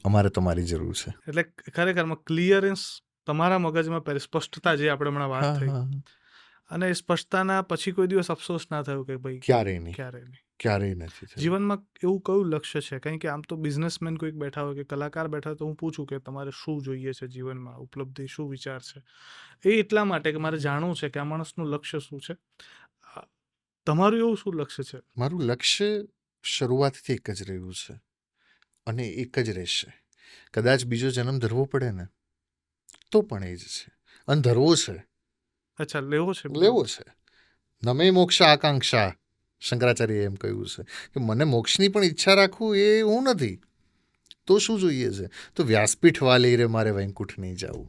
અમારે તમારી જરૂર છે. એટલે ખરેખરમાં ક્લિયરન્સ તમારા મગજમાં પહેલી સ્પષ્ટતા જે આપણે હમણાં વાત થઈ, અને એ સ્પષ્ટતાના પછી કોઈ દિવસ અફસોસ ના થયો કે ભાઈ ક્યારેય નહીં, ક્યારેય નહીં. ક્યારેય નથી થયું. જીવનમાં એવું કયું લક્ષ્ય છે? કારણ કે આમ તો બિઝનેસમેન કોઈક બેઠા હોય કે કલાકાર બેઠા હોય તો હું પૂછું કે તમારે શું જોઈએ છે જીવનમાં, ઉપલબ્ધિ શું વિચાર છે? એ એટલા માટે કે મારે જાણવું છે કે આ માણસનું લક્ષ્ય શું છે. તમારું એવું શું લક્ષ્ય છે? મારું લક્ષ્ય શરૂઆતથી એક જ રહ્યું છે અને એક જ રહેશે. કદાચ બીજો જન્મ ધરવો પડે ને તો પણ એ જ છે, અને ધરવો છે, અચ્છા, લેવો છે. લેવો છે. નમે મોક્ષ આકાંક્ષા, શંકરાચાર્યએ એમ કહ્યું છે કે મને મોક્ષની પણ ઈચ્છા રાખવું એ હું નથી. તો શું જોઈએ છે? તો વ્યાસપીઠ વાલી રે મારે વૈકુંઠ નહીં જાવું,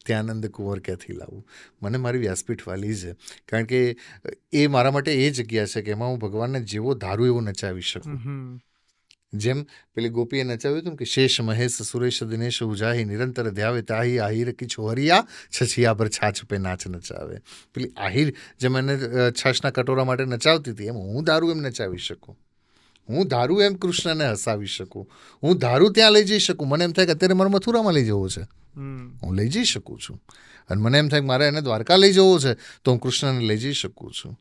ત્યાનંદ કુંવર ક્યાંથી લાવું. મને મારી વ્યાસપીઠ વાલી છે, કારણ કે એ મારા માટે એ જગ્યા છે કે એમાં હું ભગવાનને જેવો ધારું એવો નચાવી શકું. જેમ પેલી ગોપીએ નચાવ્યું હતું ને કે શેષ મહેશ સુરેશ દિનેશ ઉજાહી નિરંતર ધ્યાવે તાહી આહિર કી છોહરિયા છછિયા પર છાછ પે નાચ નચાવે. પેલી આહિર જેમ એને છાશના કટોરા માટે નચાવતી હતી, એમ હું ધારું એમ નચાવી શકું. હું ધારું એમ કૃષ્ણને હસાવી શકું. હું ધારું ત્યાં લઈ જઈ શકું. મને એમ થાય કે અત્યારે મારે મથુરામાં લઈ જવો છે, હું લઈ જઈ શકું છું. અને મને એમ થાય કે મારે એને દ્વારકા લઈ જવો છે તો હું કૃષ્ણને લઈ જઈ શકું છું.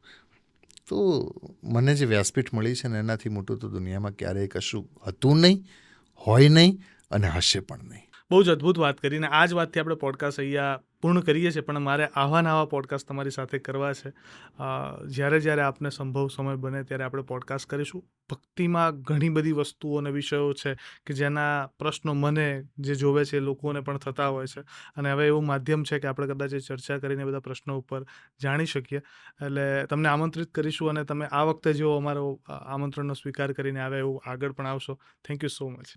તો મને જે વ્યાસપીઠ મળી છે ને એનાથી મોટું તો દુનિયામાં ક્યારેય કશું હતું નહીં, હોય નહીં અને હશે પણ નહીં. બહુ જ અદ્ભુત વાત કરીને આ જ વાતથી આપણે પોડકાસ્ટ અહીંયા પૂર્ણ કરીએ છીએ, પણ મારે આવા નવા પોડકાસ્ટ તમારી સાથે કરવા છે. જ્યારે જ્યારે આપને સંભવ સમય બને ત્યારે આપણે પોડકાસ્ટ કરીશું. ભક્તિમાં ઘણી બધી વસ્તુઓ અને વિષયો છે કે જેના પ્રશ્નો મને જે જોવે છે એ લોકોને પણ થતા હોય છે, અને હવે એવું માધ્યમ છે કે આપણે કદાચ ચર્ચા કરીને બધા પ્રશ્નો ઉપર જાણી શકીએ. એટલે તમને આમંત્રિત કરીશું અને તમે આ વખતે જો અમારો આમંત્રણનો સ્વીકાર કરીને આવે એવું આગળ પણ આવશો. Thank you so much.